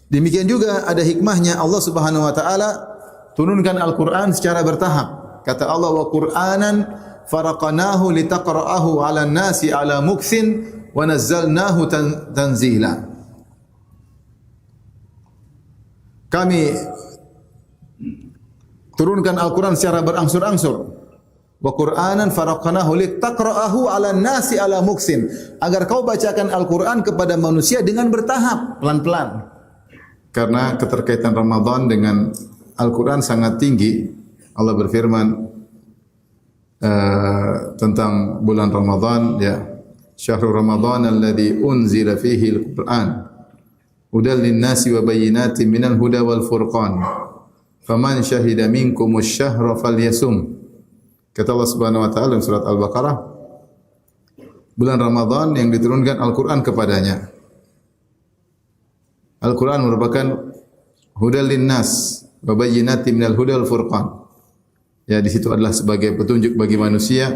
Demikian juga ada hikmahnya Allah Subhanahu wa taala turunkan Al-Qur'an secara bertahap. Kata Allah, wa Qur'anan faraqnahu litaqra'ahu 'alan nasi 'ala mukthin wa nazzalnahu tanzila. Kami turunkan Al-Qur'an secara berangsur-angsur. Wa Qur'anan faraqnahu litaqra'ahu 'alan nasi 'ala mukthin, agar kau bacakan Al-Qur'an kepada manusia dengan bertahap, pelan-pelan. Karena keterkaitan Ramadan dengan Al-Quran sangat tinggi. Allah berfirman tentang bulan Ramadan, ya, syahrul Ramadan alladzi unzila fihi al-Quran hudan lin-nasi wa bayyinatin minal huda wal furqan faman syahida minkumus syahra falyasum. Kata Allah Subhanahu wa taala dalam surat Al-Baqarah, bulan Ramadan yang diturunkan Al-Quran kepadanya. Al-Quran merupakan hudal linnas wa bayyinatin minal huda wal furqan. Ya, di situ adalah sebagai petunjuk bagi manusia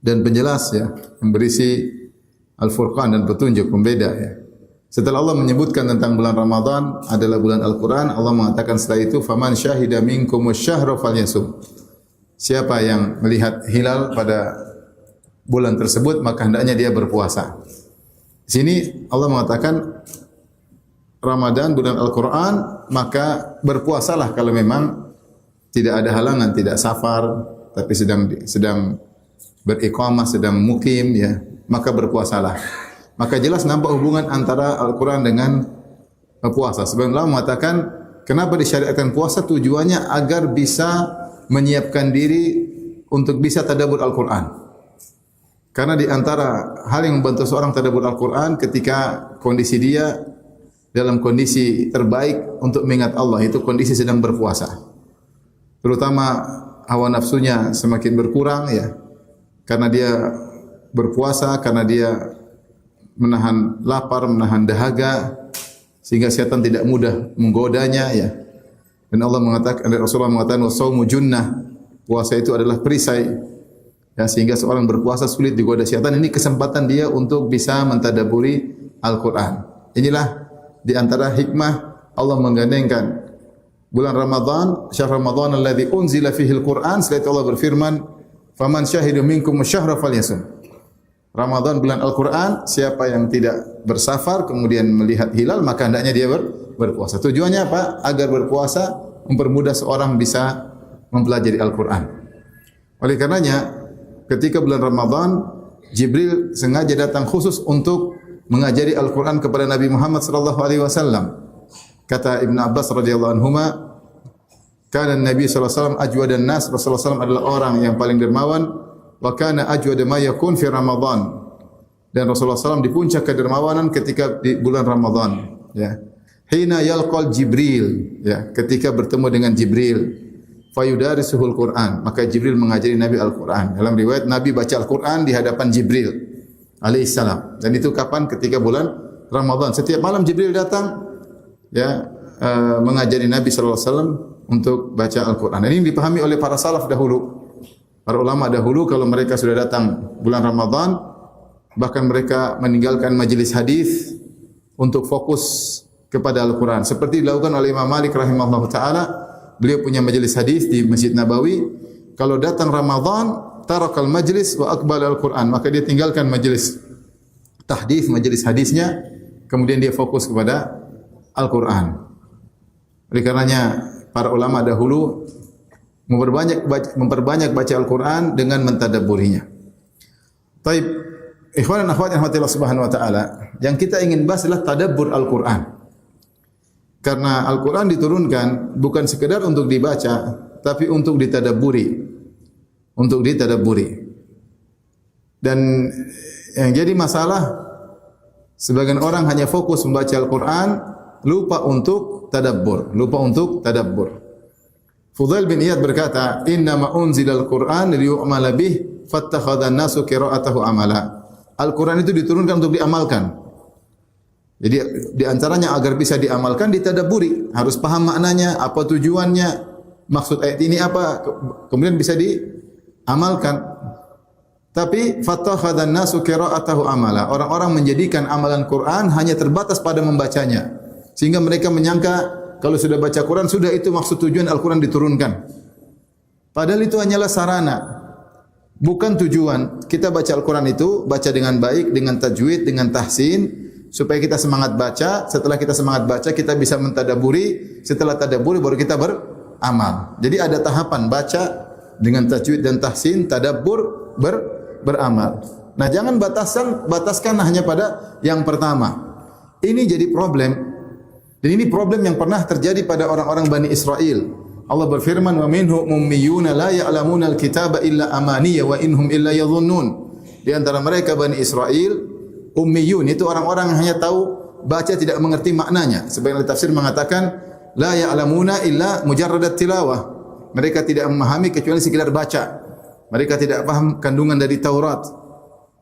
dan penjelas, ya, yang berisi Al-Furqan dan petunjuk pembeda, ya. Setelah Allah menyebutkan tentang bulan Ramadan adalah bulan Al-Quran, Allah mengatakan setelah itu faman syahida minkumus syahra falyasum. Siapa yang melihat hilal pada bulan tersebut maka hendaknya dia berpuasa. Di sini Allah mengatakan Ramadan bulan Al-Quran, maka berpuasalah kalau memang tidak ada halangan, tidak safar, tapi sedang beriqamah, sedang mukim, ya, maka berpuasalah. Maka jelas nampak hubungan antara Al-Quran dengan puasa. Sebenarnya Allah mengatakan kenapa disyariatkan puasa, tujuannya agar bisa menyiapkan diri untuk bisa tadabbur Al-Quran. Karena di antara hal yang membantu seorang tadabbur Al-Quran ketika kondisi dia dalam kondisi terbaik untuk mengingat Allah, itu kondisi sedang berpuasa. Terutama hawa nafsunya semakin berkurang, ya, karena dia berpuasa, karena dia menahan lapar, menahan dahaga, sehingga syaitan tidak mudah menggodanya, ya. Dan Allah mengatakan, Rasulullah mengatakan, "Shaumu junnah." Puasa itu adalah perisai, ya, sehingga seorang berpuasa sulit digoda syaitan. Ini kesempatan dia untuk bisa mentadabburi Al-Quran. Inilah di antara hikmah Allah menggandengkan bulan Ramadan, syahr Ramadan alladzi unzila fihi al-Quran. Setelah itu Allah berfirman, "Faman syahidu minkum asy-syahra falyasum." Ramadan bulan Al-Quran, siapa yang tidak bersafar kemudian melihat hilal maka hendaknya dia berpuasa. Tujuannya apa? Agar berpuasa mempermudah seorang bisa mempelajari Al-Quran. Oleh karenanya ketika bulan Ramadan, Jibril sengaja datang khusus untuk mengajari Al-Quran kepada Nabi Muhammad sallallahu alaihi wasallam. Kata Ibn Abbas radhiyallahu anhuma, kana Nabi sallallahu alaihi wasallam ajwadan nas, Rasulullah sallallahu adalah orang yang paling dermawan, wa kana ajwad ma yakun fi Ramadan. Dan Rasulullah sallallahu di puncak kedermawanan ketika di bulan Ramadan, ya. Hina yalqal Jibril, ya, ketika bertemu dengan Jibril, fayudarisuhul Quran, maka Jibril mengajari Nabi Al-Quran. Dalam riwayat Nabi baca Al-Quran di hadapan Jibril alaihissalam. Dan itu kapan? Ketika bulan Ramadan. Setiap malam Jibril datang, ya, mengajari Nabi sallallahu alaihi wasallam untuk baca Al-Quran. Dan ini dipahami oleh para salaf dahulu. Para ulama dahulu kalau mereka sudah datang bulan Ramadan, bahkan mereka meninggalkan majelis hadis untuk fokus kepada Al-Quran. Seperti dilakukan oleh Imam Malik rahimahullah ta'ala. Beliau punya majelis hadis di Masjid Nabawi. Kalau datang Ramadan, tarakal majlis wa aqbal al-Quran, maka dia tinggalkan majelis tahdits, majelis hadisnya, kemudian dia fokus kepada Al-Quran. Oleh karenanya para ulama dahulu memperbanyak baca Al-Quran dengan mentadabburinya. Taib, ikhwan dan akhwat yang rahmatillah subhanahu wa ta'ala, yang kita ingin bahas adalah tadabbur Al-Quran. Karena Al-Quran diturunkan bukan sekedar untuk dibaca, tapi untuk ditadabburi. Untuk ditadabburi. Dan yang jadi masalah, sebagian orang hanya fokus membaca Al-Quran, lupa untuk tadabbur. Fudail bin Iyad berkata, "Innama unzila al-Quran liyu'mala bih, fattakhadha an-nasu qira'atahu amala." Al-Quran itu diturunkan untuk diamalkan. Jadi di antaranya agar bisa diamalkan, ditadabburi, harus paham maknanya, apa tujuannya, maksud ayat ini apa, kemudian bisa diamalkan. Tapi fattakhadhan nasu qira'atahu amala. Orang-orang menjadikan amalan Quran hanya terbatas pada membacanya. Sehingga mereka menyangka kalau sudah baca Quran sudah itu maksud tujuan Al-Quran diturunkan. Padahal itu hanyalah sarana, bukan tujuan. Kita baca Al-Quran itu baca dengan baik, dengan tajwid, dengan tahsin, supaya kita semangat baca. Setelah kita semangat baca, kita bisa mentadaburi. Setelah tadaburi baru kita beramal. Jadi ada tahapan baca dengan tajwid dan tahsin, tadabbur, beramal. Nah, jangan bataskan hanya pada yang pertama. Ini jadi problem. Dan ini problem yang pernah terjadi pada orang-orang Bani Israel. Allah berfirman, "Wa minhum ummiyuna la ya'lamuna al-kitaba illa amaniya wa inhum illa yadhunnun." Di antara mereka Bani Israel, ummiyun itu orang-orang yang hanya tahu baca tidak mengerti maknanya. Sebagian tafsir mengatakan la ya'lamuna illa mujarradat tilawah. Mereka tidak memahami kecuali sekedar baca. Mereka tidak paham kandungan dari Taurat.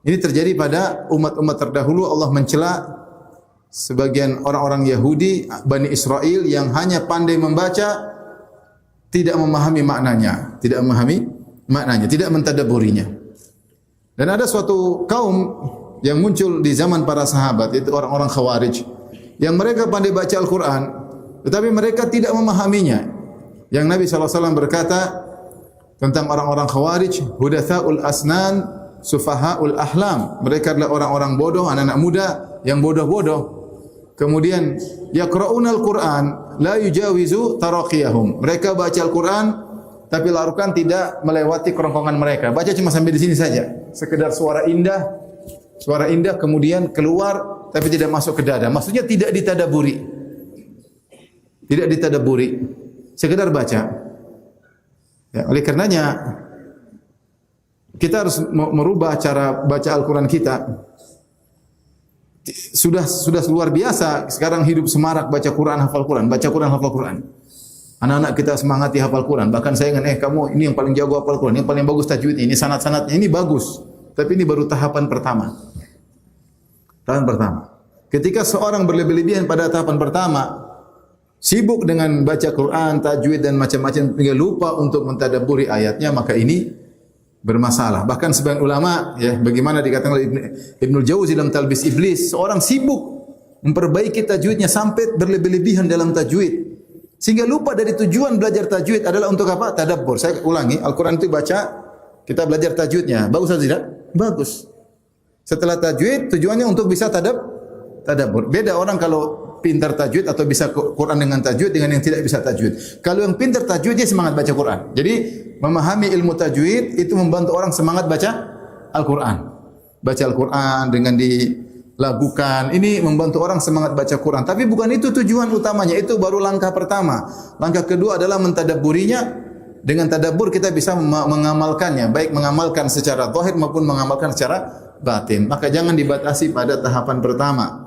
Ini terjadi pada umat-umat terdahulu. Allah mencela sebagian orang-orang Yahudi, Bani Israel yang hanya pandai membaca, tidak memahami maknanya, tidak mentadaburinya. Dan ada suatu kaum yang muncul di zaman para sahabat, itu orang-orang Khawarij, yang mereka pandai baca Al-Quran, tetapi mereka tidak memahaminya. Yang Nabi SAW berkata tentang orang-orang Khawarij, hudatsaul asnan, sufahaul ahlam. Mereka adalah orang-orang bodoh, anak-anak muda yang bodoh-bodoh. Kemudian yaqra'unal Qur'an la yujawizu taraqiyahum. Mereka baca Al-Qur'an tapi Al-Qur'an tidak melewati kerongkongan mereka. Baca cuma sampai di sini saja. Sekedar suara indah kemudian keluar tapi tidak masuk ke dada. Maksudnya tidak ditadaburi. Tidak ditadaburi. Sekedar baca. Ya, oleh karenanya kita harus merubah cara baca Al-Qur'an kita. Sudah luar biasa sekarang hidup semarak baca Quran, hafal Quran, baca Quran, hafal Quran. Anak-anak kita semangati hafal Quran. Bahkan saya ingin, kamu ini yang paling jago hafal Quran, yang paling bagus tajwidnya, ini sanad-sanadnya, ini bagus. Tapi ini baru tahapan pertama. Tahapan pertama. Ketika seorang berlebih-lebihan pada tahapan pertama, sibuk dengan baca Quran, tajwid dan macam-macam, hingga lupa untuk mentadabburi ayatnya, maka ini bermasalah. Bahkan sebagian ulama, ya, bagaimana dikatakan oleh Ibnul Jauzi dalam Talbis Iblis, seorang sibuk memperbaiki tajwidnya sampai berlebih-lebihan dalam tajwid, sehingga lupa dari tujuan belajar tajwid adalah untuk apa? Tadabbur. Saya ulangi, Al-Quran itu baca, kita belajar tajwidnya. Bagus atau tidak? Bagus. Setelah tajwid, tujuannya untuk bisa tadabbur. Beda orang kalau pintar tajwid atau bisa Quran dengan tajwid dengan yang tidak bisa tajwid. Kalau yang pintar tajwid dia semangat baca Quran. Jadi memahami ilmu tajwid itu membantu orang semangat baca Al-Quran. Baca Al-Quran dengan dilagukan. Ini membantu orang semangat baca Quran. Tapi bukan itu tujuan utamanya. Itu baru langkah pertama. Langkah kedua adalah mentadabburinya. Dengan tadabbur kita bisa mengamalkannya. Baik mengamalkan secara zahir maupun mengamalkan secara batin. Maka jangan dibatasi pada tahapan pertama.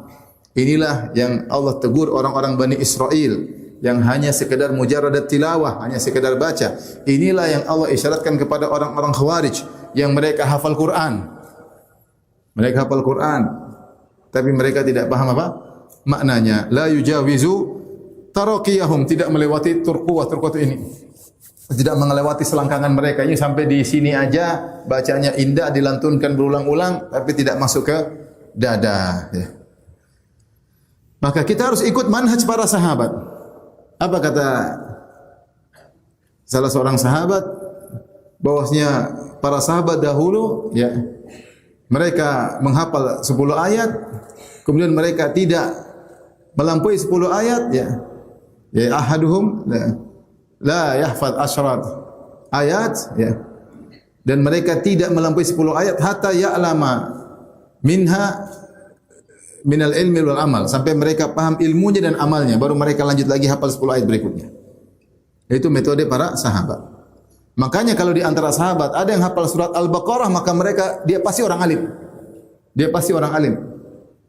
Inilah yang Allah tegur orang-orang Bani Israel yang hanya sekedar mujarradat tilawah, hanya sekedar baca. Inilah yang Allah isyaratkan kepada orang-orang Khawarij yang mereka hafal Quran. Mereka hafal Quran, tapi mereka tidak paham apa maknanya. La yujawizu taraqiyahum, tidak melewati turquwah ini. Tidak melewati selangkangan mereka. Ini sampai di sini aja, bacanya indah, dilantunkan berulang-ulang, tapi tidak masuk ke dada. Ya. Maka kita harus ikut manhaj para sahabat. Apa kata salah seorang sahabat? Bahwasanya para sahabat dahulu, ya, mereka menghafal 10 ayat, kemudian mereka tidak melampaui 10 ayat, ya. Ya ahaduhum la yahfaz asyrat ayat, ya. Dan mereka tidak melampaui 10 ayat hatta ya'lama minha minal ilmi wal amal, sampai mereka paham ilmunya dan amalnya, baru mereka lanjut lagi hafal 10 ayat berikutnya. Itu metode para sahabat. Makanya kalau di antara sahabat ada yang hafal surat Al-Baqarah, maka dia pasti orang alim. Dia pasti orang alim.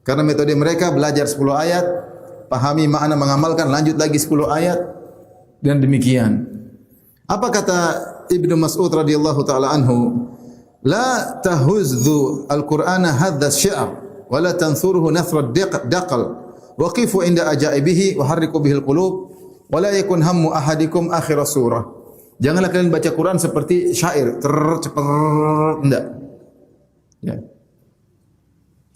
Karena metode mereka belajar 10 ayat, pahami makna, mengamalkan, lanjut lagi 10 ayat, dan demikian. Apa kata Ibnu Mas'ud radhiyallahu taala anhu? La tahuzzu al-Qur'ana hadza syi'r wala tansuruhu nathra daqal waqifu inda ajaibihi wa harriku bihil qulub wala yakun hammu ahadikum akhir surah. Janganlah kalian baca Quran seperti syair, cepat, enggak. Ya.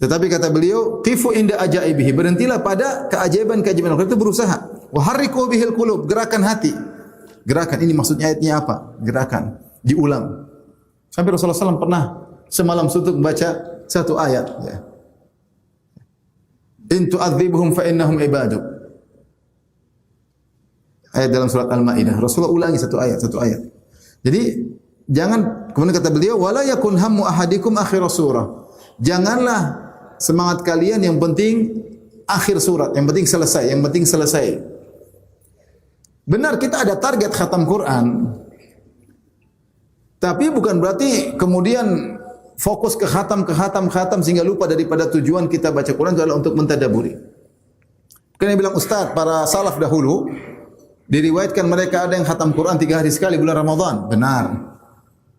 Tetapi kata beliau, qifu inda ajaibihi, berhentilah pada keajaiban-keajaiban Al-Quran, itu berusaha. Wa harriku bihil qulub, gerakan hati. Gerakan, ini maksudnya ayatnya apa? Gerakan, diulang. Sampai Rasulullah SAW pernah semalam suntuk membaca satu ayat. Ya. In tu'adzibuhum fa innahum ibaduk. Ayat dalam surat Al-Maidah. Rasulullah ulangi satu ayat. Jadi jangan, kemudian kata beliau, wala yakun hammu ahadikum akhir surah. Janganlah semangat kalian yang penting akhir surat, yang penting selesai. Benar kita ada target khatam Quran. Tapi bukan berarti kemudian fokus ke khatam sehingga lupa daripada tujuan kita baca Quran itu adalah untuk mentadabburi. Karena bilang Ustaz, para salaf dahulu diriwayatkan mereka ada yang khatam Quran 3 hari sekali bulan Ramadan. Benar.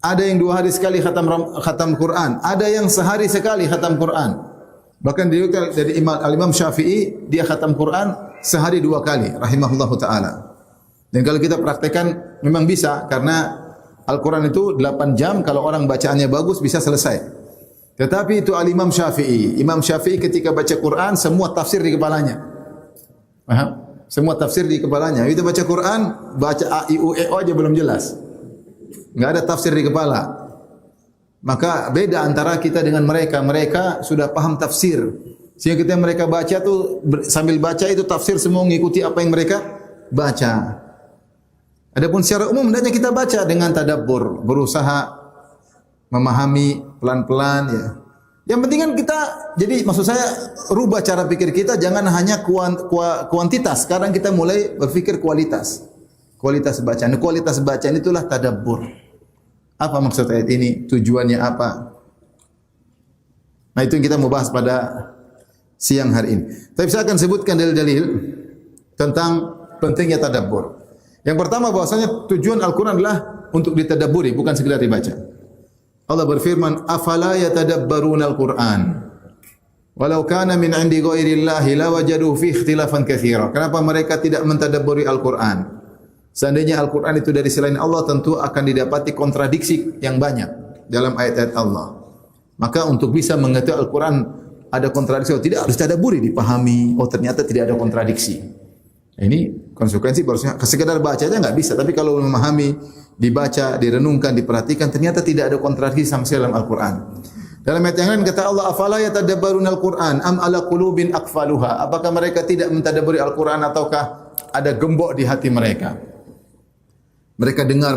Ada yang 2 hari sekali khatam Quran, ada yang sehari sekali khatam Quran. Bahkan diriwayatkan dari Imam Syafi'i, dia khatam Quran sehari 2 kali, rahimahullahu taala. Dan kalau kita praktekkan memang bisa, karena Al-Quran itu 8 jam, kalau orang bacaannya bagus bisa selesai. Tetapi itu Al-Imam Syafi'i. Imam Syafi'i ketika baca Quran, semua tafsir di kepalanya. Paham? Semua tafsir di kepalanya. Kita baca Quran, baca A, I, U, E, O aja belum jelas. Enggak ada tafsir di kepala. Maka beda antara kita dengan mereka. Mereka sudah paham tafsir. Sehingga ketika mereka baca tuh, sambil baca itu tafsir semua mengikuti apa yang mereka baca. Adapun secara umum hendaknya kita baca dengan tadabbur, berusaha memahami pelan-pelan ya. Yang penting kan kita, jadi maksud saya rubah cara pikir kita, jangan hanya kuantitas. Sekarang kita mulai berpikir kualitas. Kualitas bacaan. Kualitas bacaan itulah tadabbur. Apa maksud ayat ini? Tujuannya apa? Nah, itu yang kita mau bahas pada siang hari ini. Tapi saya akan sebutkan dalil-dalil tentang pentingnya tadabbur. Yang pertama bahwasanya tujuan Al-Quran adalah untuk ditadabburi, bukan sekedar dibaca. Allah berfirman, "Afala yatadabbaruna al-Quran? Walau kana min 'indi ghairillahi lawajadu fi ikhtilafan katsira." Kenapa mereka tidak mentadabburi Al-Quran? Seandainya Al-Quran itu dari selain Allah, tentu akan didapati kontradiksi yang banyak dalam ayat-ayat Allah. Maka untuk bisa mengetahui Al-Quran ada kontradiksi atau tidak, harus tadabburi, dipahami. Oh, ternyata tidak ada kontradiksi. Ini konsekuensi, harusnya sekedar baca aja enggak bisa, tapi kalau memahami, dibaca, direnungkan, diperhatikan, ternyata tidak ada kontradiksi sama sekali dalam Al-Quran. Dalam ayat yang lain kata Allah, "Afala yatadabbaruna al-Quran am ala qulubin aqfaluha?" Apakah mereka tidak mentadabburi Al-Quran ataukah ada gembok di hati mereka? Mereka dengar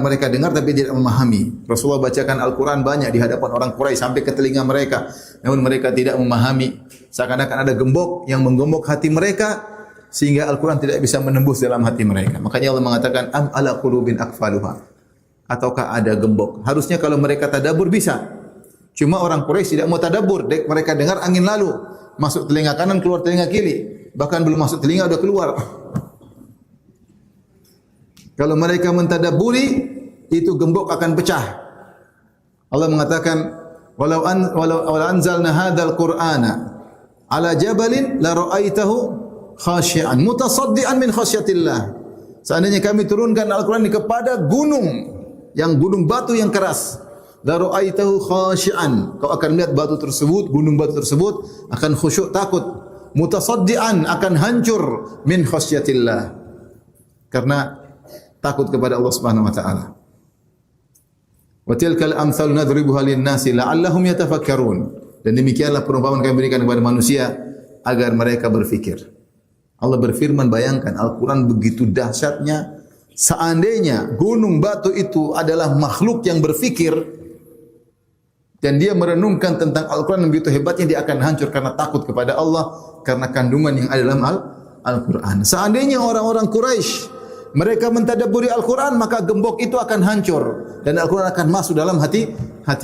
tapi tidak memahami. Rasulullah bacakan Al-Quran banyak di hadapan orang Quraisy sampai ke telinga mereka, namun mereka tidak memahami. Seakan-akan ada gembok yang menggembok hati mereka, sehingga Al-Quran tidak bisa menembus dalam hati mereka. Makanya Allah mengatakan, am ala qulubin aqfaluha. Ataukah ada gembok? Harusnya kalau mereka tadabbur bisa. Cuma orang Quraisy tidak mau tadabbur. Mereka dengar angin lalu, masuk telinga kanan, keluar telinga kiri. Bahkan belum masuk telinga sudah keluar. Kalau mereka mentadabburi, itu gembok akan pecah. Allah mengatakan, walau anzalna hadzal qur'ana ala jabalin la ra'aitahu khashi'an mutasaddian min khasyatillah. Seandainya kami turunkan Al-Quran ini kepada gunung batu yang keras, la ra'aitahu khashi'an, kau akan lihat batu tersebut, gunung batu tersebut akan khusyuk, takut, mutasaddian, akan hancur, min khasyatillah, karena takut kepada Allah Subhanahu wa taala. Wa tilkal amsal nadribuha lin-nasi la'allahum yatafakkarun. Dan demikianlah perumpamaan kami berikan kepada manusia agar mereka berfikir. Allah berfirman, bayangkan Al-Quran begitu dahsyatnya. Seandainya gunung batu itu adalah makhluk yang berfikir dan dia merenungkan tentang Al-Quran yang begitu hebatnya, dia akan hancur karena takut kepada Allah, karena kandungan yang ada dalam Al-Quran. Seandainya orang-orang Quraisy mereka mentadabburi Al-Quran, maka gembok itu akan hancur dan Al-Quran akan masuk dalam hati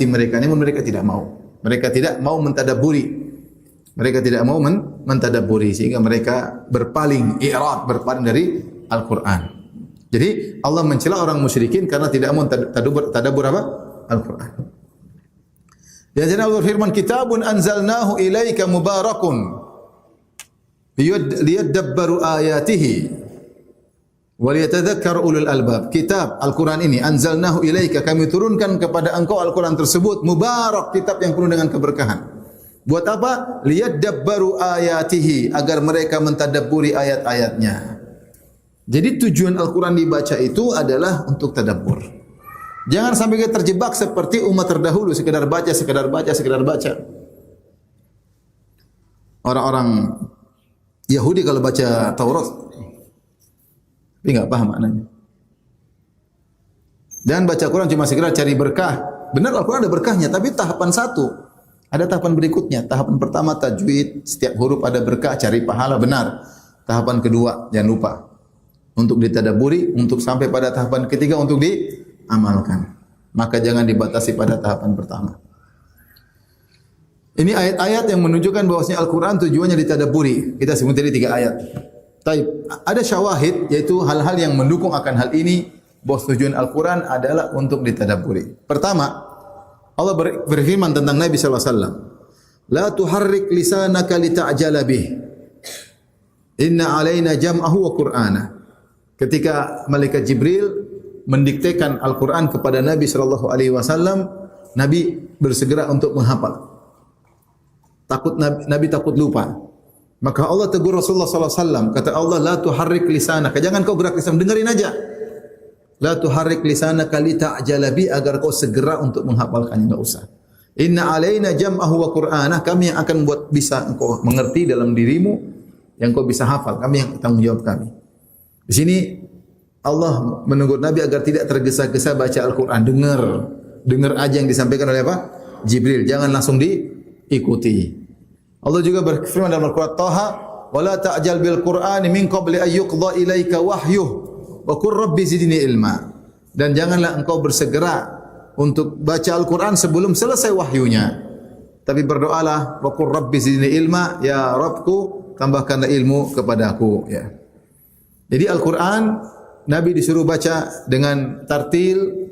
mereka. Namun mereka tidak mau. Mereka tidak mau mentadabburi. Mereka tidak mau mentadabburi, sehingga mereka berpaling dari Al-Quran. Jadi Allah mencela orang musyrikin karena tidak mau tadabbur apa? Al-Quran. Dan jadi Allah firman, kitabun anzalnahu ilaika mubarakun liyadabbaru ayatihi waliyatadzakkar ulul albab. Kitab Al-Quran ini anzalnahu ilaika, kami turunkan kepada engkau Al-Quran tersebut, mubarak, kitab yang penuh dengan keberkahan. Buat apa? Liyadabbaru ayatihi, agar mereka mentadabburi ayat-ayatnya. Jadi tujuan Al-Quran dibaca itu adalah untuk tadabbur. Jangan sampai kita terjebak seperti umat terdahulu, sekedar baca, sekedar baca, sekedar baca. Orang-orang Yahudi kalau baca Taurat, tapi enggak paham maknanya. Dan baca Quran cuma sekedar cari berkah. Benar Al-Quran ada berkahnya, tapi tahapan satu. Ada tahapan berikutnya. Tahapan pertama tajwid, setiap huruf ada berkah, cari pahala, benar. Tahapan kedua, jangan lupa, untuk ditadaburi, untuk sampai pada tahapan ketiga untuk diamalkan. Maka jangan dibatasi pada tahapan pertama. Ini ayat-ayat yang menunjukkan bahwasanya Al-Quran tujuannya ditadaburi. Kita sebut tadi 3 ayat. Taib. Ada syawahid, yaitu hal-hal yang mendukung akan hal ini, bahwa tujuan Al-Quran adalah untuk ditadaburi. Pertama, Allah berfirman tentang Nabi SAW. La tuharrik lisanaka lita'jala bih. Inna alaina jam'ahu wa Qur'ana. Ketika malaikat Jibril mendiktekan Al-Quran kepada Nabi SAW, Nabi bersegera untuk menghafal. Nabi takut lupa. Maka Allah tegur Rasulullah SAW. Kata Allah, la tuharrik lisanaka. Jangan kau gerak lisan, dengerin aja. La tuharrik lisanaka lita'jala bi, agar kau segera untuk menghafalkannya, enggak usah. Inna alaina jam'ahu wa Qur'anah, kami yang akan buat bisa engkau mengerti dalam dirimu, yang kau bisa hafal, kami yang tanggung jawab kami. Di sini Allah menegur Nabi agar tidak tergesa-gesa baca Al-Quran. Dengar aja yang disampaikan oleh apa? Jibril, jangan langsung diikuti. Allah juga berfirman dalam Al-Quran, Taha, wala ta'jal bil Qur'ani min qabli an yuqdha ilaika wahyuh wa qur rabbi zidni ilma. Dan janganlah engkau bersegera untuk baca Al-Quran sebelum selesai wahyunya. Tapi berdoalah, wa qur rabbi zidni ilma, ya Rabbku, tambahkanlah ilmu kepadaku. Ya. Jadi Al-Quran Nabi disuruh baca dengan tartil,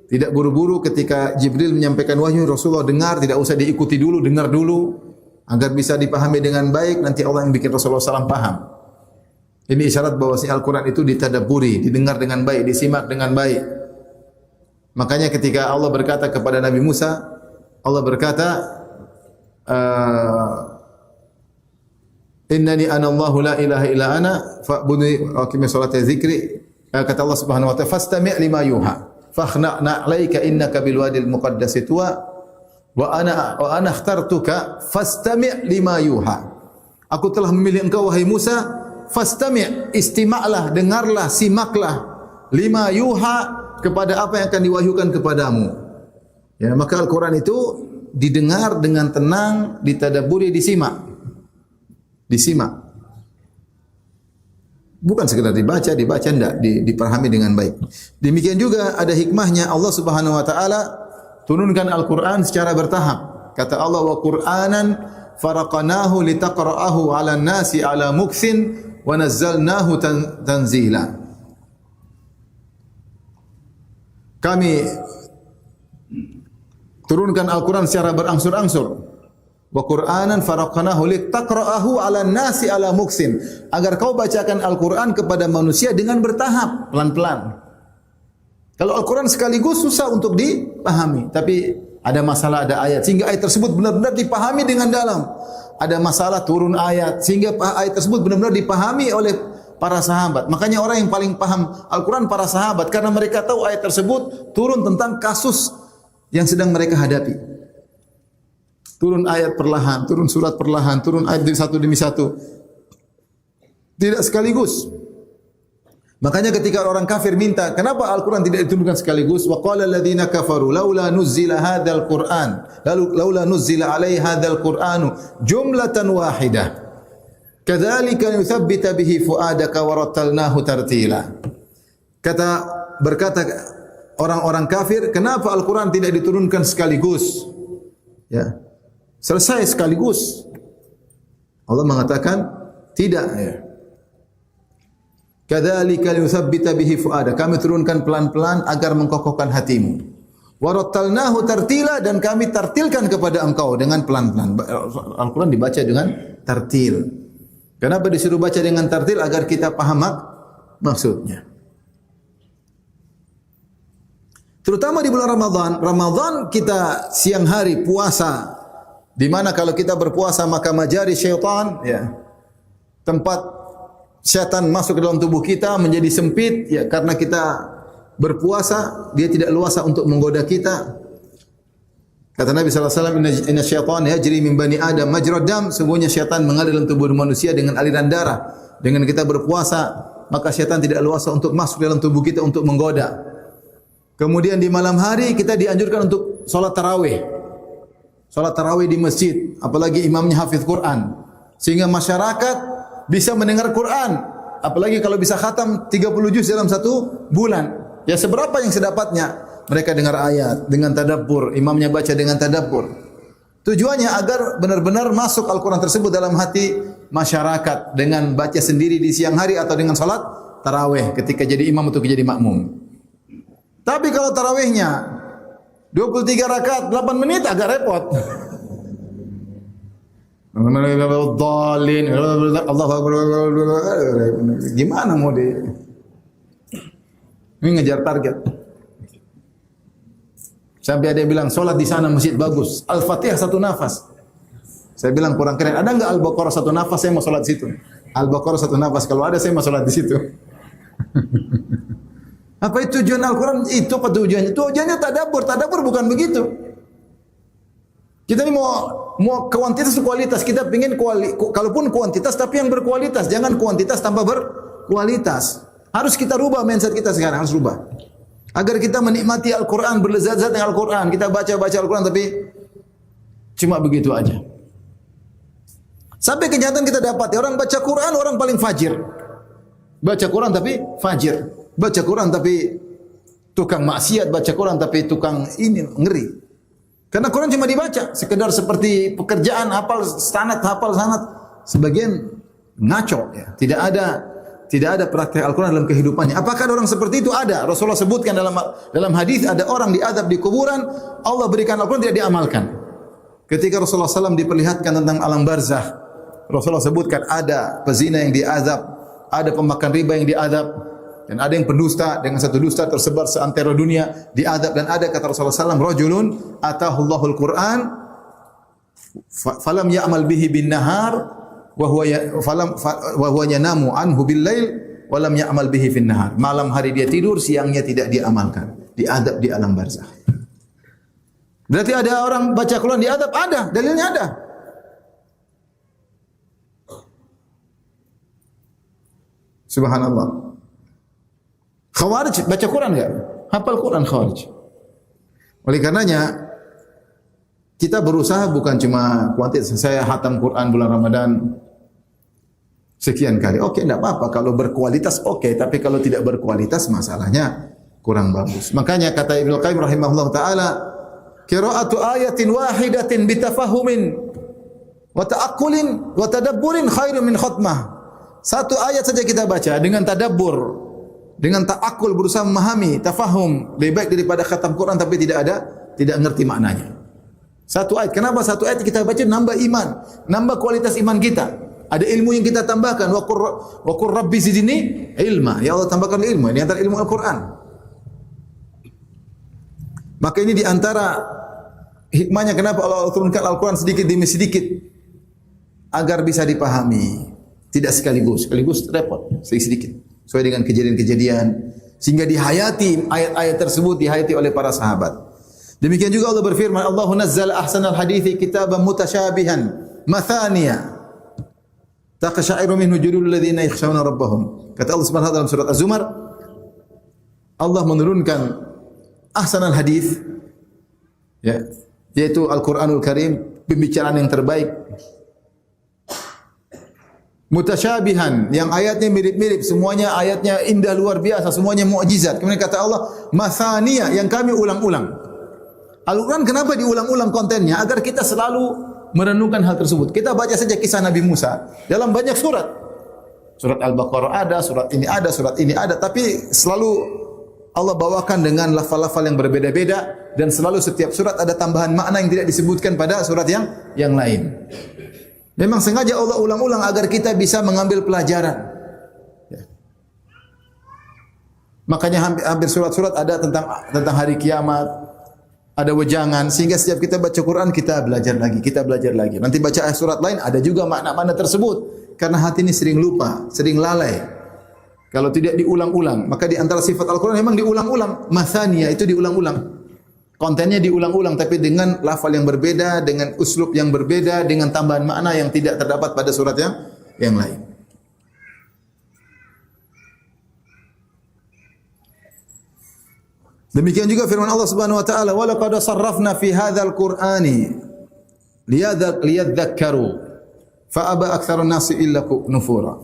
tidak buru-buru. Ketika Jibril menyampaikan wahyu, Rasulullah dengar, tidak usah diikuti dulu, dengar dulu, agar bisa dipahami dengan baik. Nanti Allah yang bikin Rasulullah SAW paham. Ini isyarat bahwa Al-Quran itu ditadabburi, didengar dengan baik, disimak dengan baik. Makanya ketika Allah berkata kepada Nabi Musa, Allah berkata, Innani ana Allahu la ilaha illa ana fa'budni wa aqimi sholata dzikri. Kata Allah Subhanahu wa taala, fastami' lima yuha. Fakhna'na 'alaika innaka bil wadil muqaddas tuwa wa ana ikhtartuka fastami' lima yuha. Aku telah memilih engkau wahai Musa, fastami', istima'lah, dengarlah, simaklah, lima yuha, kepada apa yang akan diwahyukan kepadamu. Ya, maka Al-Quran itu didengar dengan tenang, ditadabburi, disimak. Bukan sekedar dibaca enggak, dipahami dengan baik. Demikian juga ada hikmahnya Allah Subhanahu wa taala turunkan Al-Quran secara bertahap. Kata Allah, wa Qur'anan faraqnahu litaqra'ahu 'alan nasi 'ala muktsin wa nazzalnahu tanzila. Kami turunkan Al-Quran secara berangsur-angsur. Wa Qur'anan faraqnahu litaqra'ahu 'alan nasi 'ala muktsin, agar kau bacakan Al-Quran kepada manusia dengan bertahap, pelan-pelan. Kalau Al-Quran sekaligus susah untuk dipahami, tapi ada masalah, ada ayat, sehingga ayat tersebut benar-benar dipahami dengan dalam. Ada masalah, turun ayat, sehingga ayat tersebut benar-benar dipahami oleh para sahabat. Makanya orang yang paling paham Al-Quran para sahabat, karena mereka tahu ayat tersebut turun tentang kasus yang sedang mereka hadapi. Turun ayat perlahan, turun surat perlahan, turun ayat satu demi satu. Tidak sekaligus. Makanya ketika orang kafir minta, kenapa Al-Quran tidak diturunkan sekaligus? Wa qala alladziina kafaru laula nuzzila hadzal Qur'an, laula nuzzila 'alaihi hadzal Qur'anu jumlatan wahidah. Kadzalika nutsabbita bihi fuadaka wa rattalnahu tartila. Berkata orang-orang kafir, kenapa Al-Quran tidak diturunkan sekaligus? Ya. Selesai sekaligus. Allah mengatakan tidak, ya. Kadzalika nutsabbita bihi fuada. Kami turunkan pelan-pelan agar mengkokohkan hatimu. Wa rattalnahu tartila, dan kami tartilkan kepada engkau dengan pelan-pelan. Al-Quran dibaca dengan tartil. Kenapa disuruh baca dengan tartil? Agar kita paham maksudnya. Terutama di bulan Ramadan. Ramadan kita siang hari puasa, Di mana kalau kita berpuasa maka majari syaitan, ya, tempat syaitan masuk ke dalam tubuh kita menjadi sempit, ya, karena kita berpuasa, dia tidak luasa untuk menggoda kita. Kata Nabi sallallahu alaihi wasallam, inna syaitan yajri min bani Adam majrad dam, sungguhnya syaitan mengalir dalam tubuh manusia dengan aliran darah. Dengan kita berpuasa, maka syaitan tidak luasa untuk masuk dalam tubuh kita untuk menggoda. Kemudian di malam hari kita dianjurkan untuk salat tarawih. Salat tarawih di masjid, apalagi imamnya hafiz Quran, sehingga masyarakat bisa mendengar Quran, apalagi kalau bisa khatam 30 juz dalam satu bulan. Ya seberapa yang sedapatnya mereka dengar ayat dengan tadabbur, imamnya baca dengan tadabbur. Tujuannya agar benar-benar masuk Al-Quran tersebut dalam hati masyarakat dengan baca sendiri di siang hari atau dengan salat tarawih ketika jadi imam atau jadi makmum. Tapi kalau tarawihnya 23 rakaat 8 menit agak repot. Allahu Akbar. Gimana mau di ini ngejar target. Sampai ada yang bilang solat di sana masjid bagus, Al-Fatihah satu nafas. Saya bilang kurang keren. Ada enggak Al-Baqarah satu nafas? Saya mau solat di situ. Al-Baqarah satu nafas. Kalau ada saya mau solat di situ. Apa itu tujuan Al-Quran? Itu apa tujuannya? Tujuannya tadabbur. Tadabbur bukan begitu. Kita ini mau kuantitas atau kualitas. Kita ingin kalaupun kuantitas tapi yang berkualitas. Jangan kuantitas tanpa berkualitas. Harus kita rubah mindset kita sekarang. Harus rubah. Agar kita menikmati Al-Quran, berlezat-lezat dengan Al-Quran. Kita baca Al-Quran tapi cuma begitu aja. Sampai kenyataan kita dapati orang baca Quran, orang paling fajir. Baca Quran tapi fajir. Baca Quran tapi tukang maksiat, baca Quran tapi tukang ini, ngeri. Karena Quran cuma dibaca, sekedar seperti pekerjaan, hafal sanad. Sebagian ngaco, ya. Tidak ada praktek Al-Quran dalam kehidupannya. Apakah ada orang seperti itu? Ada. Rasulullah sebutkan dalam hadis ada orang diadab di kuburan, Allah berikan Al-Quran tidak diamalkan. Ketika Rasulullah SAW diperlihatkan tentang alam barzakh, Rasulullah sebutkan ada pezina yang diazab, ada pemakan riba yang diazab, dan ada yang pendusta dengan satu dusta tersebar seantero dunia diazab, dan ada kata Rasulullah SAW, rajulun atahullahul Quran falam ya'mal bihi bin nahar wa huwa yanamu anhu bil lail wa lam ya'mal bihi fin nahar. Malam hari dia tidur, siangnya tidak diamalkan, diadab di alam barzakh. Berarti ada orang baca Quran diadab? Ada, dalilnya ada. Subhanallah. Khawarij baca Quran enggak? Hafal Quran Khawarij. Oleh karenanya kita berusaha bukan cuma kuantitas. Saya khatam Quran bulan Ramadan sekian kali. Oke, enggak apa-apa kalau berkualitas oke, tapi kalau tidak berkualitas masalahnya kurang bagus. Makanya kata Ibnu Qayyim rahimahullah taala, qira'atu ayatin wahidatin bitafahumin wa ta'aqqulin wa tadabburin khairun min khatmah. Satu ayat saja kita baca dengan tadabbur, dengan ta'akul, berusaha memahami, tafahum, lebih baik daripada khatam Quran tapi tidak ngerti maknanya. Satu ayat. Kenapa satu ayat kita baca nambah iman, nambah kualitas iman kita. Ada ilmu yang kita tambahkan. Wa qur rabbi zidni ilma. Ya Allah tambahkan ilmu. Ini antara ilmu Al-Quran. Maka ini di antara hikmahnya kenapa Allah turunkan Al-Quran sedikit demi sedikit agar bisa dipahami. Tidak sekaligus repot, sedikit. Sesuai dengan kejadian-kejadian sehingga dihayati ayat-ayat tersebut dihayati oleh para sahabat. Demikian juga Allah berfirman, Allahu nazzala ahsanal hadithi kitaban mutasyabihan mathaniya taqsha'iru minhu juludul ladzina yakhshawna rabbahum. Kata Allah Subhanahu wa taala dalam surat Az-Zumar, Allah menurunkan ahsanal hadits, ya, yaitu Al-Qur'anul Karim, pembicaraan yang terbaik. Mutasyabihan, yang ayatnya mirip-mirip, semuanya ayatnya indah luar biasa, semuanya mukjizat. Kemudian kata Allah, mathaniya, yang kami ulang-ulang. Al-Quran kenapa diulang-ulang kontennya? Agar kita selalu merenungkan hal tersebut. Kita baca saja kisah Nabi Musa dalam banyak surat. Surat Al-Baqarah ada, surat ini ada, tapi selalu Allah bawakan dengan lafal-lafal yang berbeda-beda, dan selalu setiap surat ada tambahan makna yang tidak disebutkan pada surat yang lain. Memang sengaja Allah ulang-ulang agar kita bisa mengambil pelajaran. Ya. Makanya hampir surat-surat ada tentang hari kiamat, ada wejangan, sehingga setiap kita baca Quran kita belajar lagi, kita belajar lagi. Nanti baca surat lain ada juga makna-makna tersebut. Karena hati ini sering lupa, sering lalai. Kalau tidak diulang-ulang, maka di antara sifat Al-Quran memang diulang-ulang. Mathaniya itu diulang-ulang. Kontennya diulang-ulang tapi dengan lafal yang berbeda, dengan uslub yang berbeda, dengan tambahan makna yang tidak terdapat pada surat yang lain. Demikian juga firman Allah Subhanahu wa taala, "Wa laqad sarrafna fi hadzal Qur'ani liyadhakkaru fa aba aktsarun nasi illa nufura."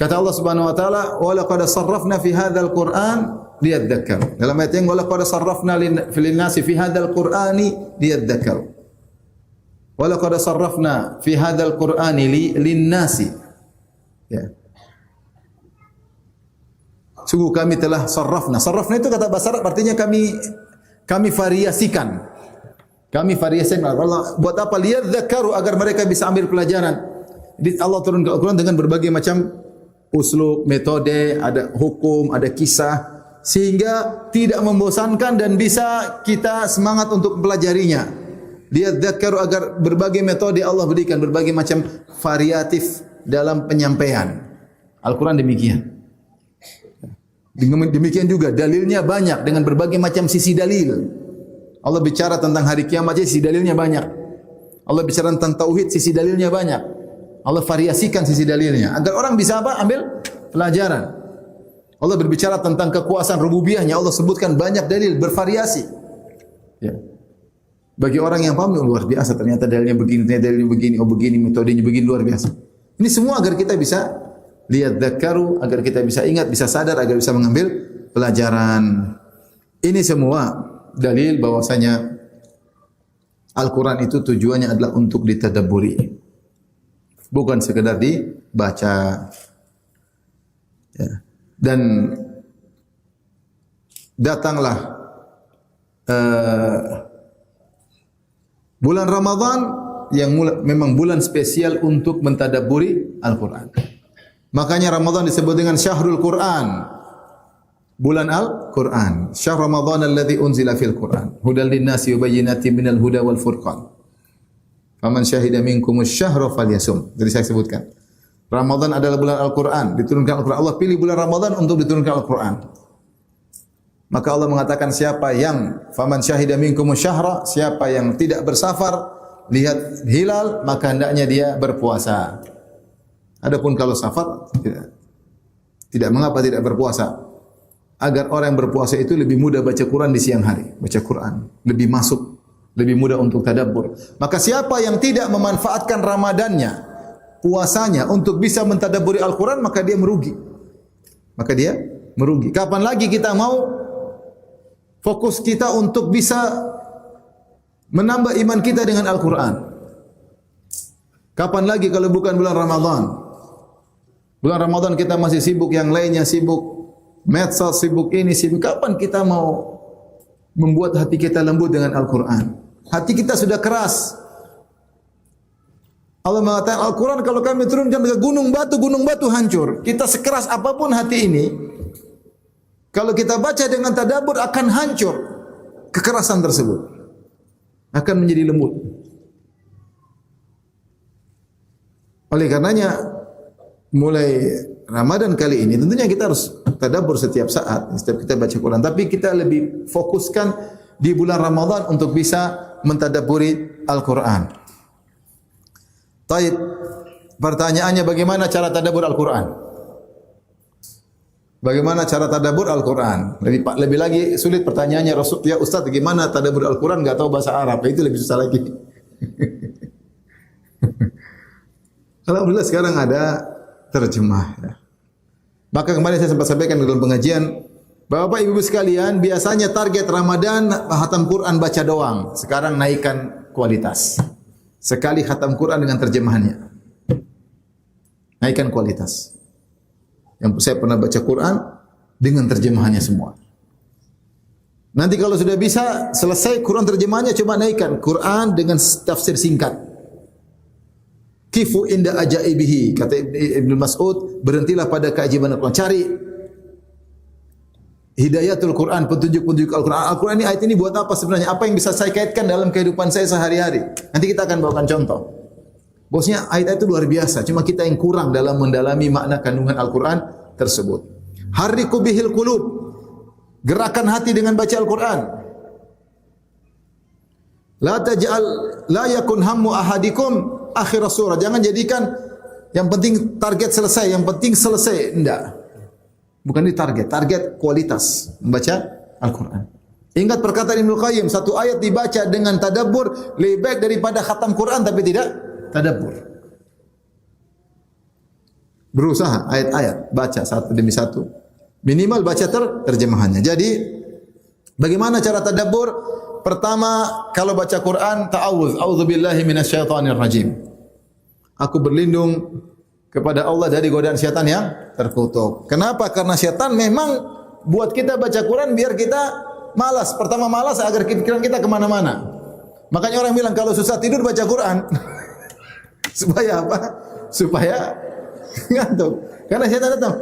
Kata Allah Subhanahu wa taala, "Wa laqad sarrafna fi hadzal Qur'an liyadhakkaru." Dalam ayat yang "Wa laqad sarrafna lin nasi fi hadzal Qur'ani liyadhakkaru." Wa laqad sarrafna fi hadzal Qur'ani lin nasi. Ya. Sungguh kami telah sarrafna. Sarrafna itu kata bahasa Arab artinya kami variasikan. Kami variasikan. Allah buat apa? Liyadzakaru, agar mereka bisa ambil pelajaran. Jadi Allah turunkan Al-Quran dengan berbagai macam uslub, metode, ada hukum, ada kisah, sehingga tidak membosankan dan bisa kita semangat untuk mempelajarinya. Liyadzakaru, agar berbagai metode Allah berikan, berbagai macam variatif dalam penyampaian. Al-Quran demikian. Demikian juga dalilnya banyak dengan berbagai macam sisi dalil. Allah bicara tentang hari kiamat, sisi dalilnya banyak. Allah bicara tentang tauhid, sisi dalilnya banyak. Allah variasikan sisi dalilnya agar orang bisa apa? Ambil pelajaran. Allah berbicara tentang kekuasaan rububiyahnya, Allah sebutkan banyak dalil, bervariasi. Ya. Bagi orang yang paham, luar biasa, ternyata dalilnya begini, dalilnya begini, oh begini, metodenya begini, luar biasa. Ini semua agar kita bisa liyadzakkaru, agar kita bisa ingat, bisa sadar, agar bisa mengambil pelajaran. Ini semua dalil bahwasanya Al-Quran itu tujuannya adalah untuk ditadabburi, bukan sekedar dibaca. Ya. Dan datanglah bulan Ramadan yang memang bulan spesial untuk mentadabburi Al-Quran. Makanya Ramadan disebut dengan Syahrul Quran. Bulan Al-Quran. Syahr Ramadan alladhi unzila fil Quran. Hudal linnasi wa bayyinatin minal huda wal furqan. Faman syahida minkumus syahra falyasum. Jadi saya sebutkan. Ramadan adalah bulan Al-Quran. Diturunkan Al-Quran. Allah pilih bulan Ramadan untuk diturunkan Al-Quran. Maka Allah mengatakan siapa yang faman syahida minkumus syahra, siapa yang tidak bersafar, lihat hilal, maka hendaknya dia berpuasa. Adapun kalau safar, tidak mengapa tidak berpuasa. Agar orang yang berpuasa itu lebih mudah baca Quran di siang hari. Baca Quran. Lebih masuk. Lebih mudah untuk tadabbur. Maka siapa yang tidak memanfaatkan Ramadannya, puasanya untuk bisa mentadabburi Al-Quran, maka dia merugi. Maka dia merugi. Kapan lagi kita mau fokus kita untuk bisa menambah iman kita dengan Al-Quran? Kapan lagi kalau bukan bulan Ramadan? Bulan Ramadan kita masih sibuk yang lainnya, sibuk medsos, sibuk ini, sibuk. Kapan kita mau membuat hati kita lembut dengan Al-Quran? Hati kita sudah keras. Allah mengatakan Al-Quran kalau kami turunkan ke gunung batu hancur. Kita sekeras apapun hati ini, kalau kita baca dengan tadabbur akan hancur. Kekerasan tersebut akan menjadi lembut. Oleh karenanya mulai Ramadan kali ini tentunya kita harus tadabbur setiap saat, setiap kita baca Quran. Tapi kita lebih fokuskan di bulan Ramadan untuk bisa mentadabburi Al-Quran. Baik, pertanyaannya bagaimana cara tadabbur Al-Quran? Bagaimana cara tadabbur Al-Quran? Lebih lagi sulit pertanyaannya, ya Ustaz, bagaimana tadabbur Al-Quran? Enggak tahu bahasa Arab, itu lebih susah lagi. Alhamdulillah sekarang ada terjemah. Ya. Maka kemarin saya sempat sampaikan dalam pengajian, Bapak Ibu sekalian, biasanya target Ramadan khatam Quran baca doang. Sekarang naikkan kualitas. Sekali khatam Quran dengan terjemahannya. Naikkan kualitas. Yang saya pernah baca Quran dengan terjemahannya semua. Nanti kalau sudah bisa selesai Quran terjemahannya, coba naikkan Quran dengan tafsir singkat. Kifu inda ajaibihi, kata Ibnu Mas'ud, berhentilah pada keajaiban Al-Quran. Cari hidayatul Quran, petunjuk-petunjuk Al-Quran. Al-Quran ini, ayat ini buat apa sebenarnya? Apa yang bisa saya kaitkan dalam kehidupan saya sehari-hari? Nanti kita akan bawakan contoh. Bosnya ayat-ayat itu luar biasa. Cuma kita yang kurang dalam mendalami makna kandungan Al-Quran tersebut. Harriku bihil qulub. Gerakan hati dengan baca Al-Quran. La yakun hammu ahadikum akhir surah. Jangan jadikan yang penting target selesai, yang penting selesai. Enggak. Bukan ini target kualitas membaca Al-Quran. Ingat perkataan Ibnu Qayyim, satu ayat dibaca dengan tadabbur lebih baik daripada khatam Quran tapi tidak tadabbur. Berusaha ayat-ayat baca satu demi satu. Minimal baca terjemahannya. Jadi bagaimana cara tadabbur? Pertama, kalau baca Quran, ta'awudz, a'udzubillahi minasyaitonir rajim. Aku berlindung kepada Allah dari godaan syaitan yang terkutuk. Kenapa? Karena syaitan memang buat kita baca Quran biar kita malas. Pertama malas agar pikiran kita kemana-mana. Makanya orang bilang kalau susah tidur baca Quran. Supaya apa? Supaya ngantuk. Karena syaitan datang.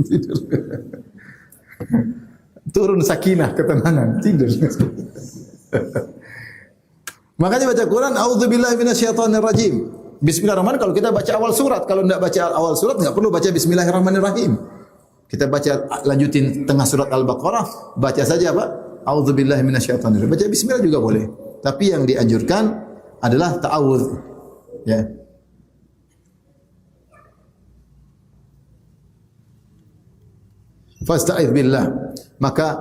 Tidur. Turun sakinah, ketenangan, tidur. Makanya baca Quran, a'udzubillahi minasyaitonir rajim. Bismillahirrahmanirrahim. Kalau kita baca awal surat, kalau tidak baca awal surat enggak perlu baca Bismillahirrahmanirrahim. Kita baca lanjutin tengah surat Al-Baqarah, baca saja apa? A'udzubillahi minasyaitonir rajim. Baca bismillah juga boleh. Tapi yang dianjurkan adalah ta'awudz. Ya. Fasta'idz billah. Maka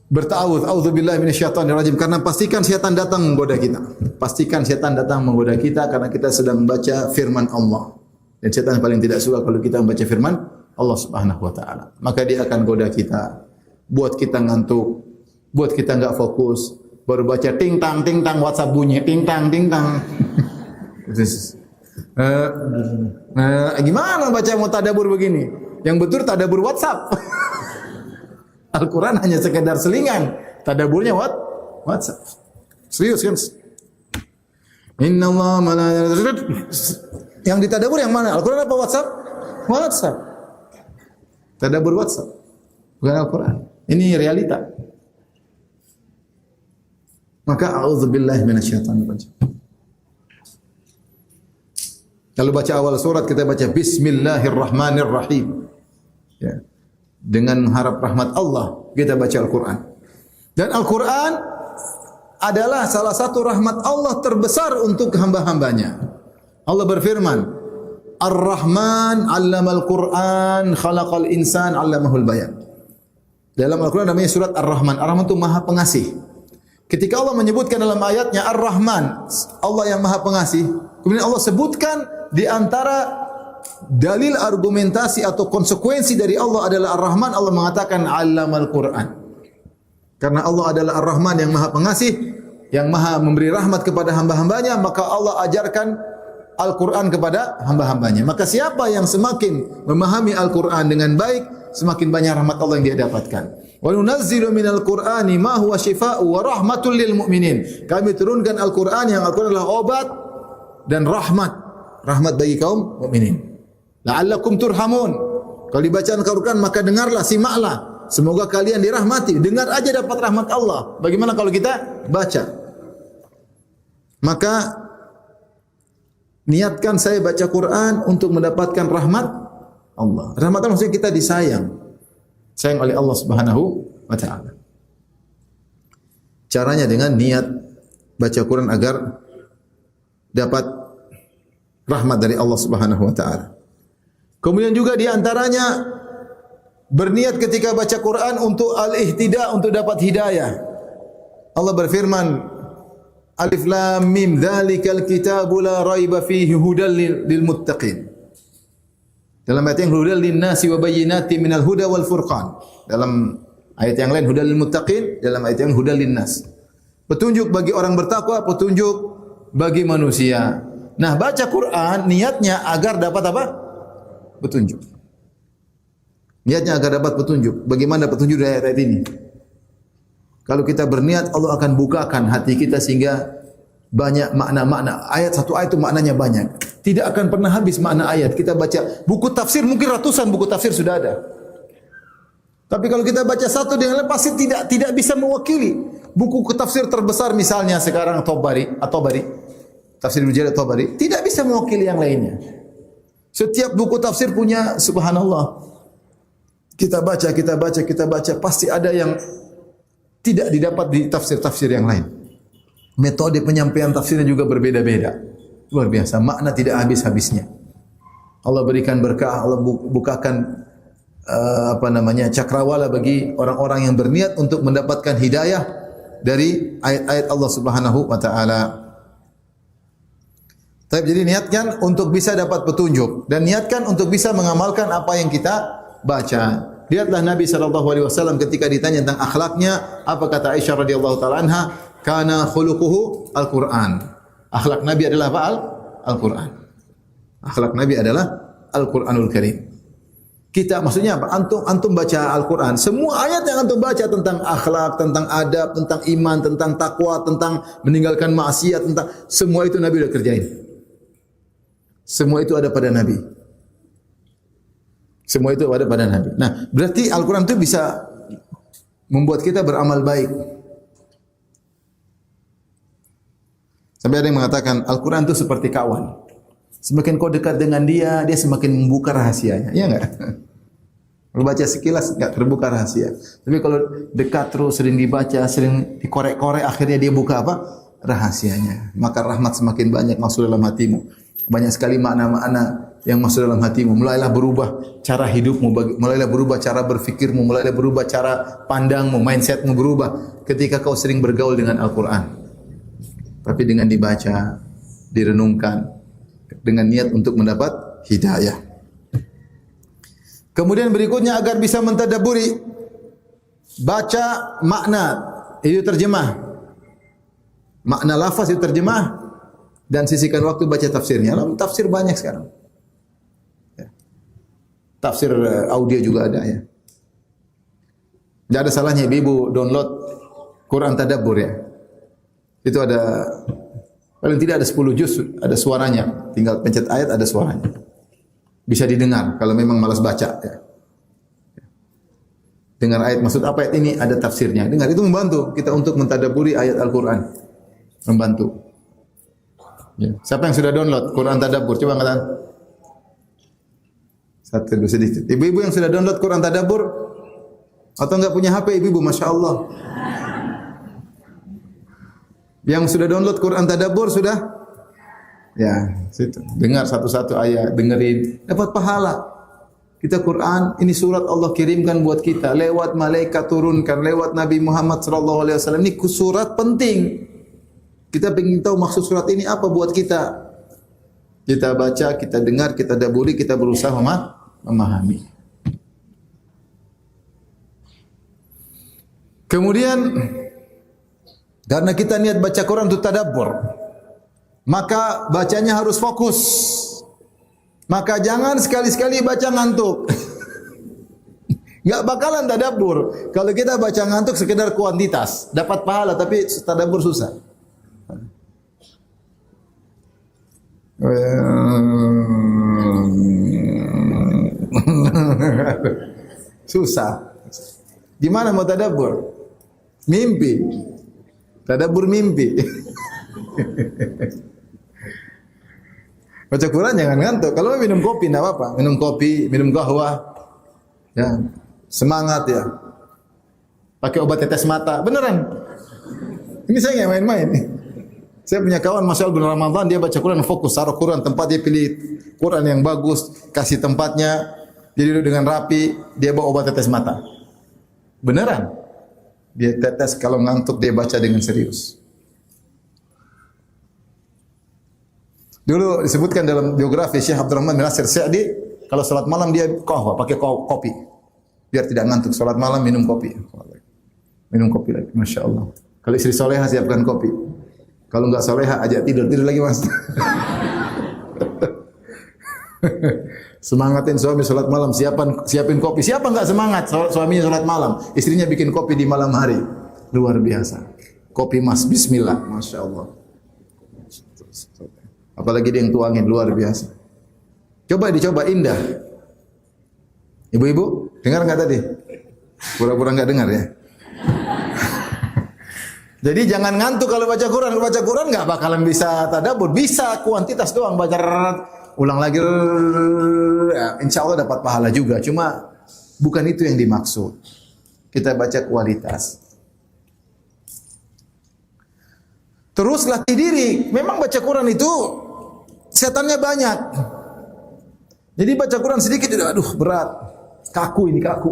berta'awudz, a'udzubillahi minasyaitonir rajim, karena pastikan syaitan datang menggoda kita. Pastikan syaitan datang menggoda kita karena kita sedang membaca firman Allah. Dan syaitan paling tidak suka kalau kita membaca firman Allah Subhanahu wa taala. Maka dia akan goda kita, buat kita ngantuk, buat kita enggak fokus. Baru baca ting tang WhatsApp bunyi ting tang. Gimana baca mau tadabbur begini? Yang betul tadabbur WhatsApp. Al-Quran hanya sekedar selingan. Tadabburnya WhatsApp. Serius kan? Inna Allah yang ditadabur yang mana? Al-Quran apa WhatsApp? WhatsApp. Tadabbur WhatsApp. Bukan Al-Quran. Ini realita. Maka a'udzubillahi minasyaitonir rajim. Kalau baca awal surat kita baca Bismillahirrahmanirrahim. Ya. Dengan mengharap rahmat Allah kita baca Al-Quran. Dan Al-Quran adalah salah satu rahmat Allah terbesar untuk hamba-hambanya. Allah berfirman, Ar-Rahman 'allamal Qur'an khalaqal insan 'allamahul bayan. Dalam Al-Quran namanya surat Ar-Rahman. Ar-Rahman itu Maha Pengasih. Ketika Allah menyebutkan dalam ayatnya Ar-Rahman, Allah yang Maha Pengasih, kemudian Allah sebutkan di antara dalil argumentasi atau konsekuensi dari Allah adalah Ar-Rahman, Allah mengatakan 'allamal Qur'an. Karena Allah adalah Ar-Rahman yang Maha Pengasih, yang Maha memberi rahmat kepada hamba-hambanya, maka Allah ajarkan Al-Quran kepada hamba-hambanya. Maka siapa yang semakin memahami Al-Quran dengan baik, semakin banyak rahmat Allah yang dia dapatkan. Wa nunazzilu minal Qur'ani ma huwa syifaa'u wa rahmatul lil mu'minin. Kami turunkan Al-Quran yang Al-Quran adalah obat dan rahmat bagi kaum mukminin. La'allakum turhamun. Kalau dibacaan Al-Quran maka dengarlah, simaklah. Semoga kalian dirahmati. Dengar aja dapat rahmat Allah. Bagaimana kalau kita baca? Maka niatkan saya baca Quran untuk mendapatkan rahmat Allah. Rahmat Allah maksudnya kita disayang. Sayang oleh Allah Subhanahu wa taala. Caranya dengan niat baca Quran agar dapat rahmat dari Allah Subhanahu wa taala. Kemudian juga di antaranya berniat ketika baca Quran untuk al-ihtida, untuk dapat hidayah. Allah berfirman, Alif Lam Mim, dzalikal kitabu la raiba fihi hudal lil muttaqin. Dalam ayat yang hudal lin nasi wa bayyinatin minal huda wal furqan. Dalam ayat yang lain hudal lil muttaqin, dalam ayat yang hudal lin nas. Petunjuk bagi orang bertakwa, petunjuk bagi manusia. Nah, baca Quran niatnya agar dapat apa? Petunjuk. Niatnya agar dapat petunjuk. Bagaimana petunjuk dari ayat ini? Kalau kita berniat, Allah akan bukakan hati kita sehingga banyak makna-makna. Ayat satu ayat itu maknanya banyak. Tidak akan pernah habis makna ayat. Kita baca buku tafsir, mungkin ratusan buku tafsir sudah ada. Tapi kalau kita baca satu dengan lain pasti tidak bisa mewakili. Buku tafsir terbesar misalnya sekarang Tabari, tafsir Ibnu Jarir Tabari, tidak bisa mewakili yang lainnya. Setiap buku tafsir punya subhanallah. Kita baca, pasti ada yang tidak didapat di tafsir-tafsir yang lain. Metode penyampaian tafsirnya juga berbeda-beda. Luar biasa, makna tidak habis-habisnya. Allah berikan berkah, Allah bukakan cakrawala bagi orang-orang yang berniat untuk mendapatkan hidayah dari ayat-ayat Allah Subhanahu wa taala. Jadi niatkan untuk bisa dapat petunjuk dan niatkan untuk bisa mengamalkan apa yang kita baca. Lihatlah Nabi SAW ketika ditanya tentang akhlaknya, apa kata Aisyah radhiyallahu taala anha? Kana khuluquhu Al-Qur'an. Akhlak Nabi adalah apa? Al-Qur'an. Akhlak Nabi adalah Al-Qur'anul Karim. Kita maksudnya apa? Antum baca Al-Qur'an, semua ayat yang antum baca tentang akhlak, tentang adab, tentang iman, tentang takwa, tentang meninggalkan maksiat, tentang semua itu Nabi sudah kerjain. Semua itu ada pada Nabi. Semua itu ada pada Nabi. Nah, berarti Al-Qur'an itu bisa membuat kita beramal baik. Sampai ada yang mengatakan Al-Qur'an itu seperti kawan. Semakin kau dekat dengan dia, dia semakin membuka rahasianya. Iya enggak? Kalau baca sekilas enggak terbuka rahasia. Tapi kalau dekat terus, sering dibaca, sering dikorek-korek, akhirnya dia buka apa? Rahasianya. Maka rahmat semakin banyak masuk dalam hatimu. Banyak sekali makna-makna yang masuk dalam hatimu. Mulailah berubah cara hidupmu, mulailah berubah cara berfikirmu, mulailah berubah cara pandangmu, mindsetmu berubah ketika kau sering bergaul dengan Al-Quran. Tapi dengan dibaca, direnungkan, dengan niat untuk mendapat hidayah. Kemudian berikutnya agar bisa mentadabburi, baca makna, itu terjemah. Makna lafaz itu terjemah dan sisihkan waktu baca tafsirnya. Tafsir banyak sekarang. Tafsir audio juga ada ya. Tidak ada salahnya ibu download Quran Tadabbur ya. Itu ada paling tidak ada 10 juz, ada suaranya. Tinggal pencet ayat ada suaranya. Bisa didengar kalau memang malas baca ya. Dengar ayat maksud apa ayat ini, ada tafsirnya. Dengar, itu membantu kita untuk mentadabburi ayat Al-Qur'an. Membantu. Ya. Siapa yang sudah download Quran Tadabbur? Coba angkat. Satu dua sedikit. Ibu-ibu yang sudah download Quran Tadabbur atau enggak punya HP ibu-ibu, Masya Allah. Yang sudah download Quran Tadabbur sudah? Ya, situ. Dengar satu-satu ayat, dengerin, dapat pahala. Kita Quran, ini surat Allah kirimkan buat kita, lewat malaikat turunkan, lewat Nabi Muhammad sallallahu alaihi wasallam. Ini surat penting. Kita ingin tahu maksud surat ini apa buat kita. Kita baca, kita dengar, kita tadabburi, kita berusaha memahami. Kemudian karena kita niat baca Quran untuk tadabbur, maka bacanya harus fokus. Maka jangan sekali-sekali baca ngantuk. Enggak bakalan tadabbur. Kalau kita baca ngantuk sekedar kuantitas, dapat pahala tapi tadabbur susah. Susah. Gimana mau tadabbur? Mimpi. Tadabbur mimpi. Baca Quran jangan ngantuk. Kalau minum kopi enggak apa-apa. Minum kopi, minum kahwa. Ya, semangat ya. Pakai obat tetes mata. Beneran. Ini saya enggak main-main. Saya punya kawan Masya Allah bulan Ramadan dia baca Quran fokus, taruh Quran tempat dia pilih Quran yang bagus, kasih tempatnya, dia duduk dengan rapi, dia bawa obat tetes mata. Beneran. Dia tetes kalau ngantuk dia baca dengan serius. Dulu disebutkan dalam biografi Syekh Abdurrahman bin Nasir Sa'di, kalau salat malam dia kahwa, pakai kopi. Biar tidak ngantuk salat malam minum kopi. Minum kopi lagi, Masya Allah. Kalau istri soleha siapkan kopi. Kalau enggak soleha ajak tidur lagi mas. Semangatin suami salat malam, siapin kopi. Siapa enggak semangat suaminya salat malam, istrinya bikin kopi di malam hari. Luar biasa. Kopi mas, bismillah, Masya Allah. Apalagi dia yang tuangin, luar biasa. Coba dicoba, indah. Ibu-ibu, dengar enggak tadi? Pura-pura enggak dengar ya. Jadi jangan ngantuk kalau baca Quran. Kalau baca Quran enggak bakalan bisa tadabbur, bisa kuantitas doang baca ulang lagi ya, insya Allah dapat pahala juga. Cuma bukan itu yang dimaksud. Kita baca kualitas. Terus latih diri. Memang baca Quran itu setannya banyak. Jadi baca Quran sedikit, aduh berat. Kaku ini, kaku.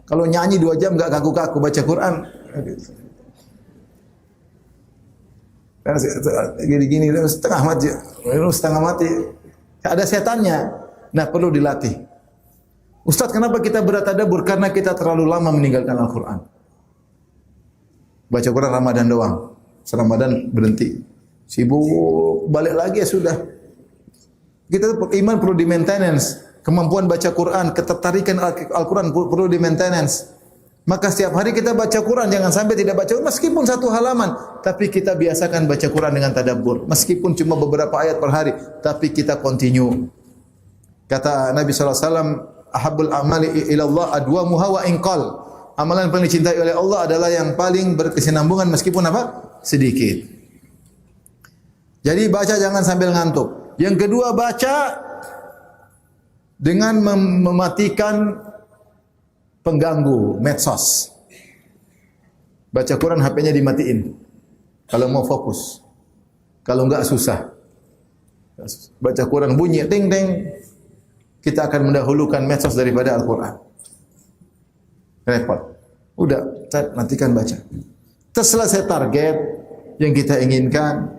Kalau nyanyi 2 jam enggak kaku-kaku, baca Quran gini-gini setengah mati. Ada setannya. Nah, perlu dilatih. Ustaz, kenapa kita berat tadabbur? Karena kita terlalu lama meninggalkan Al-Quran. Baca Quran Ramadan doang. Ramadan berhenti. Sibuk, balik lagi ya sudah. Kita iman perlu di maintenance. Kemampuan baca Quran, ketertarikan Al-Quran perlu di maintenance. Maka setiap hari kita baca Quran, jangan sampai tidak baca meskipun 1 halaman, tapi kita biasakan baca Quran dengan tadabbur. Meskipun cuma beberapa ayat per hari, tapi kita continue. Kata Nabi SAW, ahabbul amali ilallah adwamuha wa inqal. Amalan yang paling dicintai oleh Allah adalah yang paling berkesinambungan meskipun apa? Sedikit. Jadi baca jangan sambil ngantuk. Yang kedua, baca dengan mematikan pengganggu medsos. Baca Quran HP-nya dimatiin. Kalau mau fokus. Kalau enggak susah. Baca Quran bunyi ting ting. Kita akan mendahulukan medsos daripada Al-Quran. Repot. Udah, matikan baca. Terselesai target yang kita inginkan,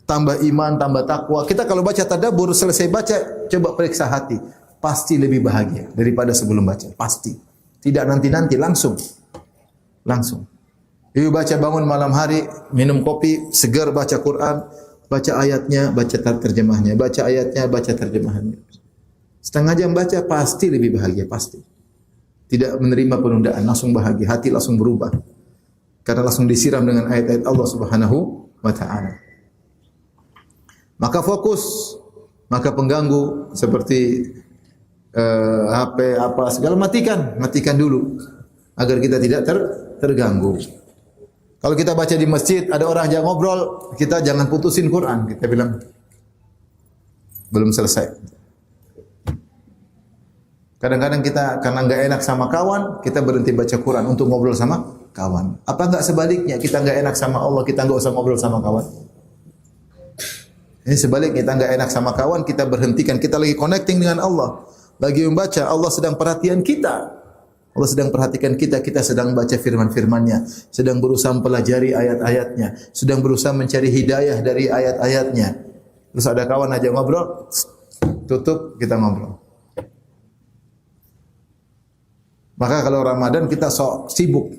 tambah iman, tambah takwa. Kita kalau baca tadabbur, selesai baca, coba periksa hati. Pasti lebih bahagia daripada sebelum baca. Pasti. Tidak nanti-nanti, langsung. Langsung. Ibu baca bangun malam hari, minum kopi, segar baca Quran, baca ayatnya, baca terjemahnya, baca ayatnya, baca terjemahannya. Setengah jam baca, pasti lebih bahagia, pasti. Tidak menerima penundaan, langsung bahagia, hati langsung berubah. Karena langsung disiram dengan ayat-ayat Allah Subhanahu wa ta'ala. Maka fokus, maka pengganggu seperti HP apa segala matikan dulu agar kita tidak terganggu. Kalau kita baca di masjid ada orang ajak ngobrol, kita jangan putusin Quran, kita bilang belum selesai. Kadang-kadang kita karena enggak enak sama kawan, kita berhenti baca Quran untuk ngobrol sama kawan. Apa enggak sebaliknya, kita enggak enak sama Allah, kita enggak usah ngobrol sama kawan? Ini sebaliknya, kita enggak enak sama kawan, kita berhentikan, kita lagi connecting dengan Allah. Lagi membaca, Allah sedang perhatian kita. Allah sedang perhatikan kita, kita sedang baca firman-firmannya, sedang berusaha mempelajari ayat-ayatnya, sedang berusaha mencari hidayah dari ayat-ayatnya. Terus ada kawan aja ngobrol, tutup, kita ngobrol. Maka kalau Ramadan kita sok sibuk.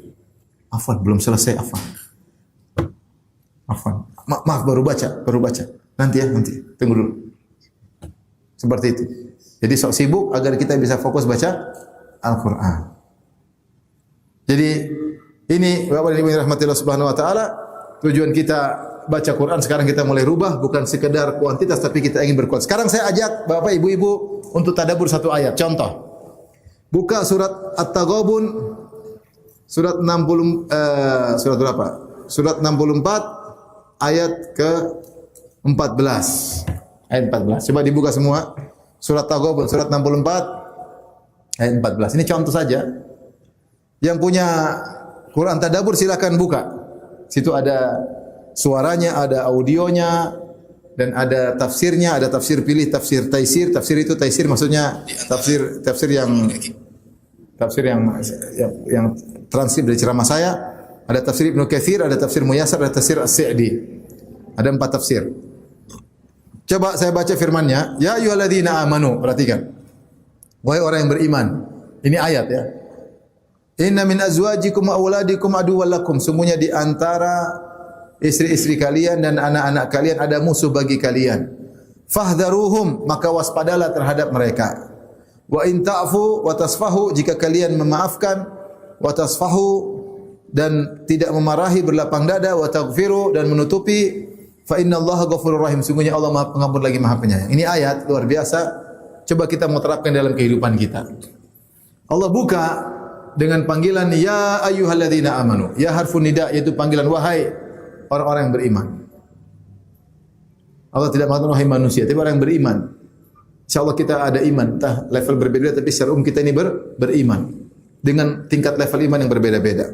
Afwan, belum selesai, afwan. Maaf, baru baca. Nanti ya, nanti. Tunggu dulu. Seperti itu. Jadi sok sibuk agar kita bisa fokus baca Al-Quran. Jadi ini Bapak dan Ibu yang dirahmati Allah Subhanahu wa taala, tujuan kita baca Quran sekarang kita mulai rubah, bukan sekedar kuantitas tapi kita ingin berkualitas. Sekarang saya ajak Bapak Ibu untuk tadabbur 1 ayat. Contoh. Buka surat At-Taghabun surat 60 surat berapa? Surat 64 ayat ke-14. Ayat 14. Coba dibuka semua. Surat Taghabun surat 64 ayat 14. Ini contoh saja. Yang punya Quran tadabbur silakan buka. Situ ada suaranya, ada audionya dan ada tafsirnya, ada tafsir pilih, tafsir taisir. Tafsir itu taisir maksudnya tafsir yang transkrip dari ceramah saya. Ada tafsir Ibnu Katsir, ada tafsir Muyassar, ada tafsir As-Sa'di. Ada 4 tafsir. Coba saya baca firman-Nya, ya ayyuhalladzina amanu, perhatikan. Wahai orang yang beriman. Ini ayat ya. Inna min azwajikum wa auladikum aduwwal lakum. Semuanya di antara istri-istri kalian dan anak-anak kalian ada musuh bagi kalian. Fahdharuhum, maka waspadalah terhadap mereka. Wa in ta'fu wa tasfahu, jika kalian memaafkan, wa tasfahu dan tidak memarahi, berlapang dada, wa taghfiru dan menutupi, fa innallaha ghafurur rahim. Sungguhnya Allah Maha Pengampun lagi Maha Penyayang. Ini ayat luar biasa. Coba kita mau terapkan dalam kehidupan kita. Allah buka dengan panggilan ya ayyuhalladzina amanu. Ya harfun nida yaitu panggilan wahai orang-orang yang beriman. Allah tidak mengatakan wahai manusia, tapi orang yang beriman. Insyaallah kita ada iman, entah level berbeda tapi secara umum kita ini beriman dengan tingkat level iman yang berbeda-beda.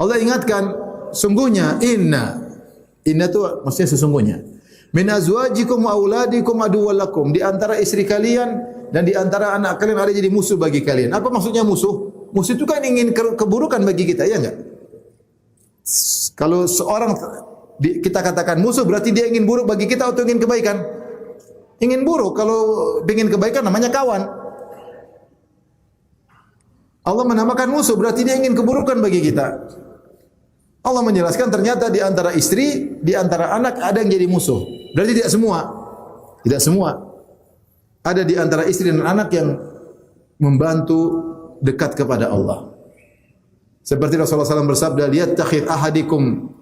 Allah ingatkan, sungguhnya inna itu maksudnya sesungguhnya. Min azwajikum wa auladikum aduwwal lakum, di antara istri kalian dan di antara anak kalian ada jadi musuh bagi kalian. Apa maksudnya musuh? Musuh itu kan ingin keburukan bagi kita, ya enggak? Kalau seorang kita katakan musuh berarti dia ingin buruk bagi kita atau ingin kebaikan? Ingin buruk. Kalau ingin kebaikan namanya kawan. Allah menamakan musuh berarti dia ingin keburukan bagi kita. Allah menjelaskan ternyata di antara istri, di antara anak ada yang jadi musuh. Berarti tidak semua. Tidak semua. Ada di antara istri dan anak yang membantu dekat kepada Allah. Seperti Rasulullah SAW bersabda, liyattakhidh ahadikum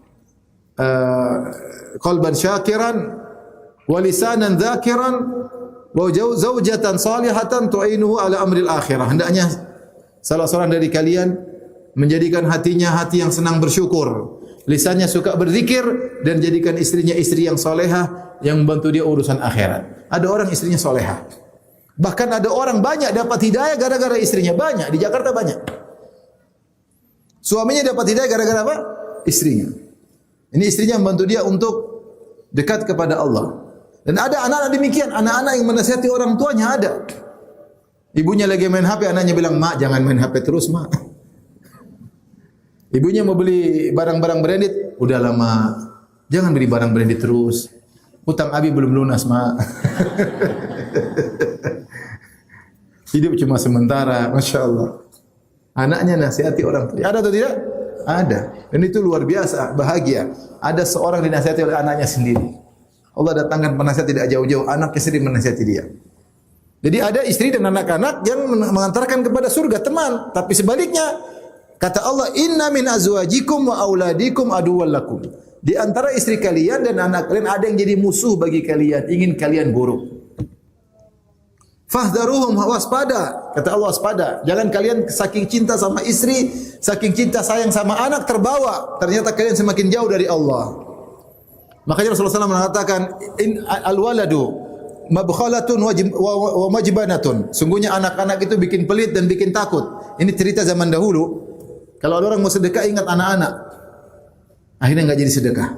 qalban syakiran wa lisanan dzakiran wa zaujatan salihatan tu'inuhu ala amril akhirah. Hendaknya salah seorang dari kalian menjadikan hatinya hati yang senang bersyukur, lisannya suka berzikir, dan jadikan istrinya istri yang solehah yang membantu dia urusan akhirat. Ada orang istrinya solehah, bahkan ada orang banyak dapat hidayah gara-gara istrinya. Banyak di Jakarta banyak. Suaminya dapat hidayah gara-gara apa? Istrinya. Ini istrinya membantu dia untuk dekat kepada Allah. Dan ada anak-anak demikian, anak-anak yang menasihati orang tuanya ada. Ibunya lagi main HP, anaknya bilang, "Mak, jangan main HP terus, Mak." Ibunya mau beli barang-barang branded, udah lama, jangan beli barang branded terus. Utang Abi belum lunas, Mak. Hidup cuma sementara, Masya Allah. Anaknya nasihati orang tua. Ada atau tidak? Ada. Dan itu luar biasa, bahagia. Ada seorang dinasihati oleh anaknya sendiri. Allah datangkan penasihat tidak jauh-jauh, anaknya sendiri menasihati dia. Jadi ada istri dan anak-anak yang mengantarkan kepada surga, teman. Tapi sebaliknya, kata Allah, inna min azwajikum wa auladikum aduwwal lakum. Di antara istri kalian dan anak kalian ada yang jadi musuh bagi kalian, ingin kalian buruk. Fahdharuhum, waspada. Kata Allah, waspada. Jangan kalian saking cinta sama istri, saking cinta sayang sama anak terbawa. Ternyata kalian semakin jauh dari Allah. Makanya Rasulullah SAW mengatakan, al-waladu mabkhalatun wa majbanatun. Sungguhnya anak-anak itu bikin pelit dan bikin takut. Ini cerita zaman dahulu. Kalau ada orang mau sedekah, ingat anak-anak. Akhirnya enggak jadi sedekah.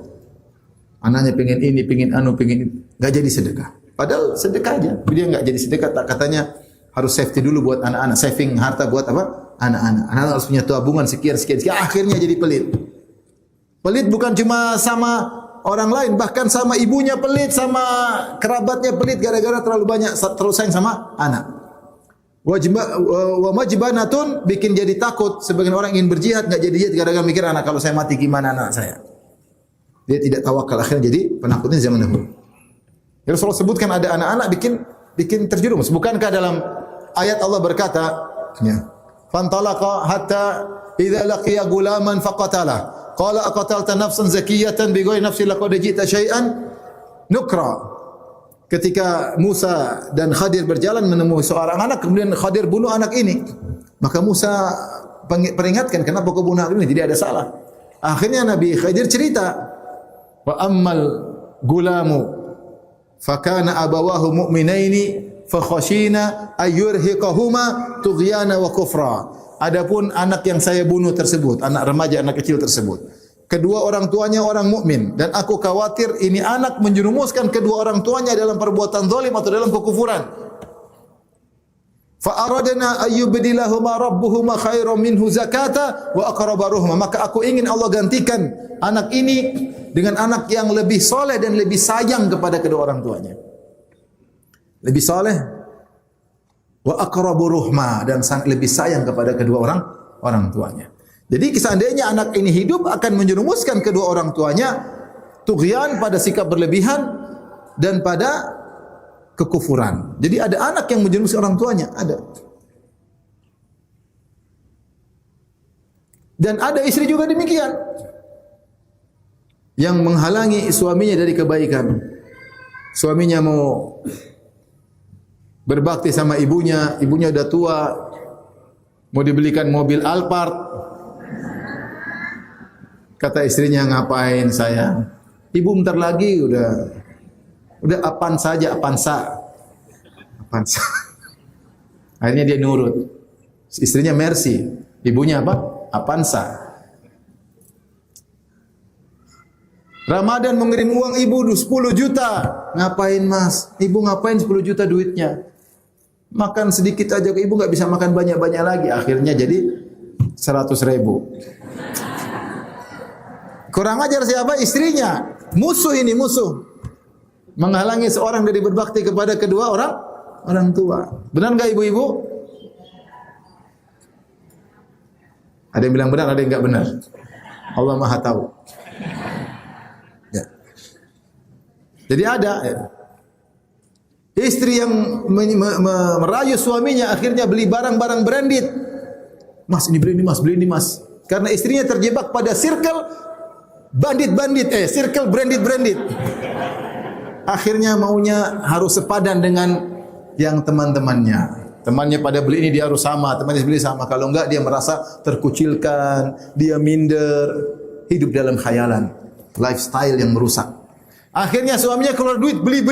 Anaknya pengen ini, pengen anu, pengen enggak jadi sedekah. Padahal sedekah aja. Dia enggak jadi sedekah, katanya harus safety dulu buat anak-anak, saving harta buat apa? Anak-anak. Anak-anak harus punya tabungan sekian. Akhirnya jadi pelit. Pelit bukan cuma sama orang lain, bahkan sama ibunya pelit, sama kerabatnya pelit gara-gara terlalu sayang sama anak. Wa majbanatun, bikin jadi takut. Sebagian orang ingin berjihad enggak jadi jihad gara-gara mikir anak, kalau saya mati gimana anak saya. Dia tidak tawakal, akhirnya jadi penakutnya zaman dahulu. Ya, Rasulullah sebutkan ada anak-anak bikin terjerumus. Bukankah dalam ayat Allah berkata, ya, fantalaqa hatta idza laqiya gulaman faqatala. Qala aqatalta nafsan zakiyatan bighairi nafsin laqad ji'ta syai'an nukra. Ketika Musa dan Khadir berjalan menemui seorang anak, kemudian Khadir bunuh anak ini. Maka Musa peringatkan, kenapa kau bunuh anak ini? Jadi ada salah. Akhirnya Nabi Khadir cerita, wa ammal gulamu fakana abawahu mu'minaini fakhashina ayyurhiqahuma tughyana wa kufra. Adapun anak yang saya bunuh tersebut, anak remaja, anak kecil tersebut, kedua orang tuanya orang mukmin, dan aku khawatir ini anak menjerumuskan kedua orang tuanya dalam perbuatan zalim atau dalam kekufuran. Fa aradna ayyubdilahuma rabbuhuma khairan minhu zakata wa aqraba ruhma. Maka aku ingin Allah gantikan anak ini dengan anak yang lebih soleh dan lebih sayang kepada kedua orang tuanya. Lebih soleh, wa aqrabu ruhma, dan lebih sayang kepada kedua orang tuanya. Jadi seandainya anak ini hidup akan menjerumuskan kedua orang tuanya tughyan, pada sikap berlebihan dan pada kekufuran. Jadi ada anak yang menjerumuskan orang tuanya, ada. Dan ada istri juga demikian, yang menghalangi suaminya dari kebaikan. Suaminya mau berbakti sama ibunya, ibunya udah tua, mau dibelikan mobil Alphard. Kata istrinya, ngapain sayang? Ibu bentar lagi udah Avanza. Akhirnya dia nurut. Istrinya Mercy, ibunya apa? Avanza. Ramadan mengirim uang ibu 10 juta. Ngapain mas? Ibu ngapain 10 juta duitnya? Makan sedikit aja, ibu nggak bisa makan banyak-banyak lagi. Akhirnya jadi 100.000. Kurang ajar siapa? Istrinya. Musuh ini, musuh. Menghalangi seorang dari berbakti kepada kedua orang tua. Benar nggak ibu-ibu? Ada yang bilang benar, ada yang nggak benar. Allah Maha tahu. Ya. Jadi ada istri yang merayu suaminya, akhirnya beli barang-barang branded. Mas, ini beli ini mas, beli ini mas. Karena istrinya terjebak pada circle circle branded. Akhirnya maunya harus sepadan dengan yang teman-temannya. Temannya pada beli ini dia harus sama, temannya beli sama. Kalau enggak dia merasa terkucilkan, dia minder, hidup dalam khayalan, lifestyle yang merusak. Akhirnya suaminya keluar duit, beli.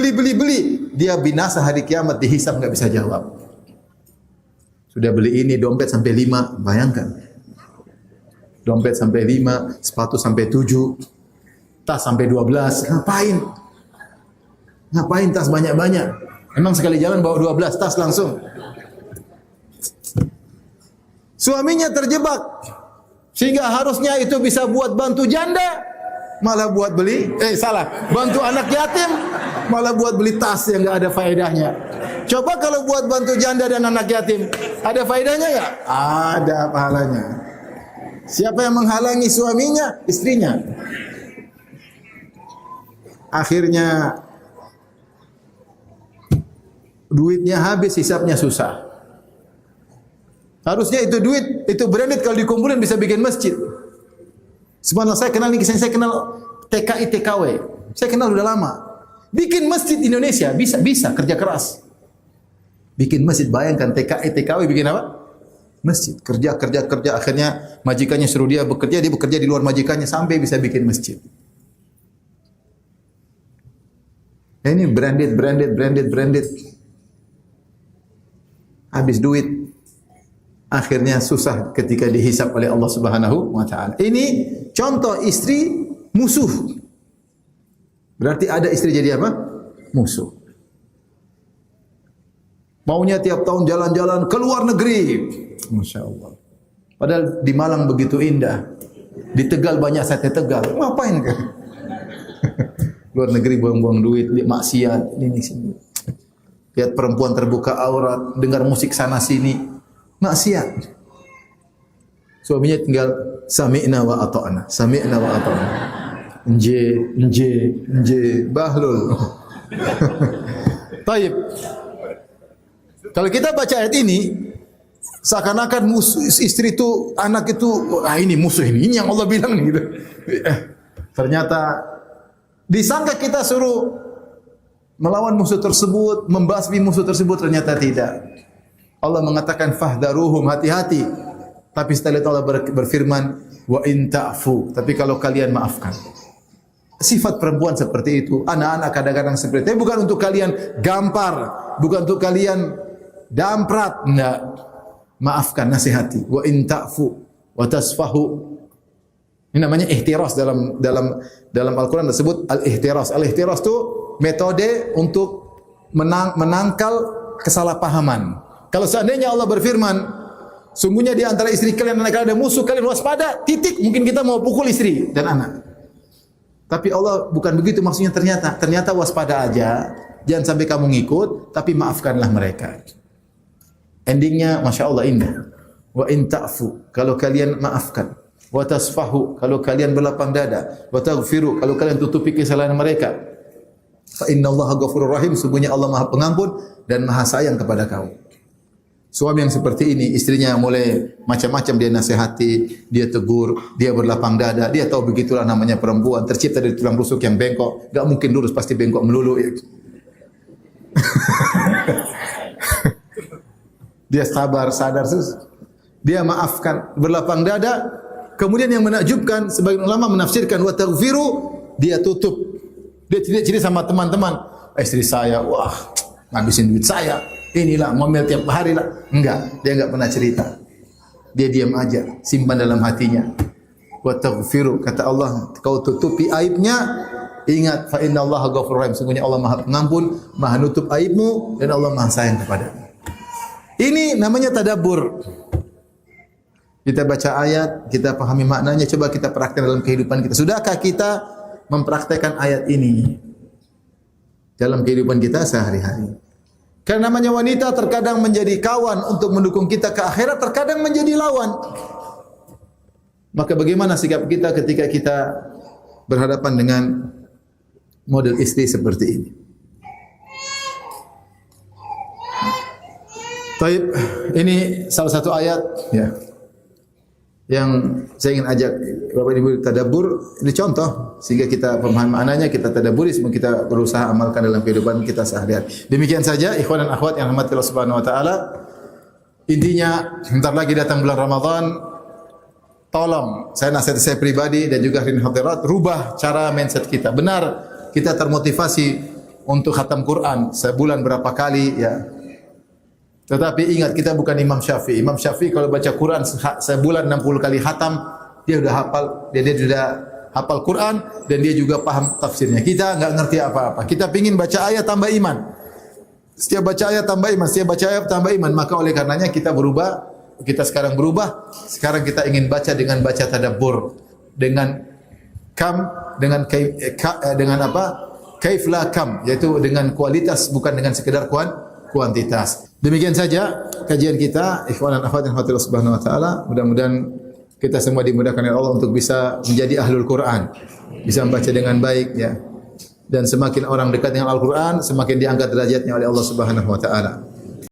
Dia binasa hari kiamat, dihisab enggak bisa jawab. Sudah beli ini, dompet sampai 5, bayangkan. Dompet sampai 5, sepatu sampai 7, tas sampai 12. Ngapain tas banyak-banyak? Emang sekali jalan bawa 12 tas langsung. Suaminya terjebak. Sehingga harusnya itu bisa buat bantu janda, malah buat bantu anak yatim, malah buat beli tas yang enggak ada faedahnya. Coba kalau buat bantu janda dan anak yatim, ada faedahnya enggak? Ada pahalanya. Siapa yang menghalangi suaminya? Istrinya. Akhirnya duitnya habis, hisabnya susah. Harusnya itu duit, itu branded kalau dikumpulin bisa bikin masjid. Subhanallah, saya kenal TKI TKW. Saya kenal udah lama. Bikin masjid di Indonesia bisa kerja keras. Bikin masjid, bayangkan TKI TKW bikin apa? Masjid. Kerja akhirnya majikannya suruh dia bekerja di luar majikannya sampai bisa bikin masjid. Ini branded. Habis duit. Akhirnya susah ketika dihisab oleh Allah Subhanahu wa taala. Ini contoh istri musuh. Berarti ada istri jadi apa? Musuh. Maunya tiap tahun jalan-jalan ke luar negeri. Masya Allah. Padahal di Malang begitu indah. Di Tegal banyak sate Tegal. Ngapain kan? Luar negeri buang-buang duit, maksiat, ini sini. Lihat perempuan terbuka aurat, dengar musik sana sini. Maksiat. Suaminya tinggal sami'na wa ata'na. Nje, bahlul. Taib. Kalau kita baca ayat ini, seakan-akan musuh istri itu, anak itu, ini musuh ini yang Allah bilang gitu. Ternyata disangka kita suruh melawan musuh tersebut, membasmi musuh tersebut, ternyata tidak. Allah mengatakan fahdharuhum, hati-hati. Tapi setelah itu Allah berfirman wa in ta'fu, tapi kalau kalian maafkan. Sifat perempuan seperti itu, anak-anak kadang-kadang seperti itu. Tapi bukan untuk kalian gampar, bukan untuk kalian damprat, enggak. Maafkan, nasihati. Wa in ta'fu wa tasfahu. Ini namanya ihtiras dalam Al-Qur'an disebut al-ihtiras. Al-ihtiras itu metode untuk menangkal kesalahpahaman. Kalau seandainya Allah berfirman, sungguhnya di antara istri kalian dan anak kalian ada musuh, kalian waspada, titik, mungkin kita mau pukul istri dan anak. Tapi Allah bukan begitu maksudnya ternyata waspada aja, jangan sampai kamu ngikut, tapi maafkanlah mereka. Endingnya Masya Allah indah. Wa in ta'fu, kalau kalian maafkan. Wa tasfahu, kalau kalian berlapang dada. Wa taghfiru, kalau kalian tutupi kesalahan mereka. Fa innallaha ghafurur rahim, sungguhnya Allah Maha Pengampun dan Maha Sayang kepada kamu. Suami yang seperti ini, istrinya mulai macam-macam dia nasihati, dia tegur, dia berlapang dada, dia tahu begitulah namanya perempuan, tercipta dari tulang rusuk yang bengkok, enggak mungkin lurus, pasti bengkok melulu. Dia sadar, dia maafkan, berlapang dada. Kemudian yang menakjubkan, sebagian ulama menafsirkan wa taghfiru, dia tutup. Dia tidak cerita sama teman-teman, istri saya, wah, ngabisin duit saya, inilah ngomel tiap hari lah. Enggak, dia enggak pernah cerita. Dia diam aja, simpan dalam hatinya. Wa taghfiru, kata Allah, kau tutupi aibnya. Ingat, fa innallaha ghafurur rahim. Sungguhnya Allah Maha Pengampun, Maha nutup aibmu, dan Allah Maha sayang kepadamu. Ini namanya tadabbur. Kita baca ayat, kita pahami maknanya, coba kita praktekkan dalam kehidupan kita. Sudahkah kita mempraktekkan ayat ini dalam kehidupan kita sehari-hari? Karena namanya wanita terkadang menjadi kawan untuk mendukung kita ke akhirat, terkadang menjadi lawan. Maka bagaimana sikap kita ketika kita berhadapan dengan model istri seperti ini? Taib, ini salah satu ayat ya yang saya ingin ajak Bapak Ibu tadabbur. Ini contoh sehingga kita paham maknanya, kita tadabburi, semua kita berusaha amalkan dalam kehidupan kita sehari-hari. Demikian saja ikhwan dan akhwat yang rahmati Allah Subhanahu wa taala. Intinya sebentar lagi datang bulan Ramadan. Tolong, nasihat saya pribadi dan juga hadirin hadirat, rubah cara mindset kita. Benar, kita termotivasi untuk khatam Quran sebulan berapa kali ya. Tetapi ingat, kita bukan Imam Syafi'i. Imam Syafi'i kalau baca Quran sebulan 60 kali khatam, dia sudah hafal, dia sudah hafal Quran dan dia juga paham tafsirnya. Kita enggak ngerti apa-apa. Kita pingin baca ayat tambah iman. Setiap baca ayat tambah iman, setiap baca ayat tambah iman. Maka oleh karenanya kita berubah. Kita sekarang berubah. Sekarang kita ingin baca dengan baca tadabbur, dengan kam, dengan apa? Kaif la kam, yaitu dengan kualitas bukan dengan sekedar kuantitas. Demikian saja kajian kita, ikhwan dan akhwat yang dirahmati Allah Subhanahu wa taala. Mudah-mudahan kita semua dimudahkan oleh Allah untuk bisa menjadi ahlul Quran, bisa membaca dengan baik ya. Dan semakin orang dekat dengan Al-Quran, semakin diangkat derajatnya oleh Allah Subhanahu wa taala.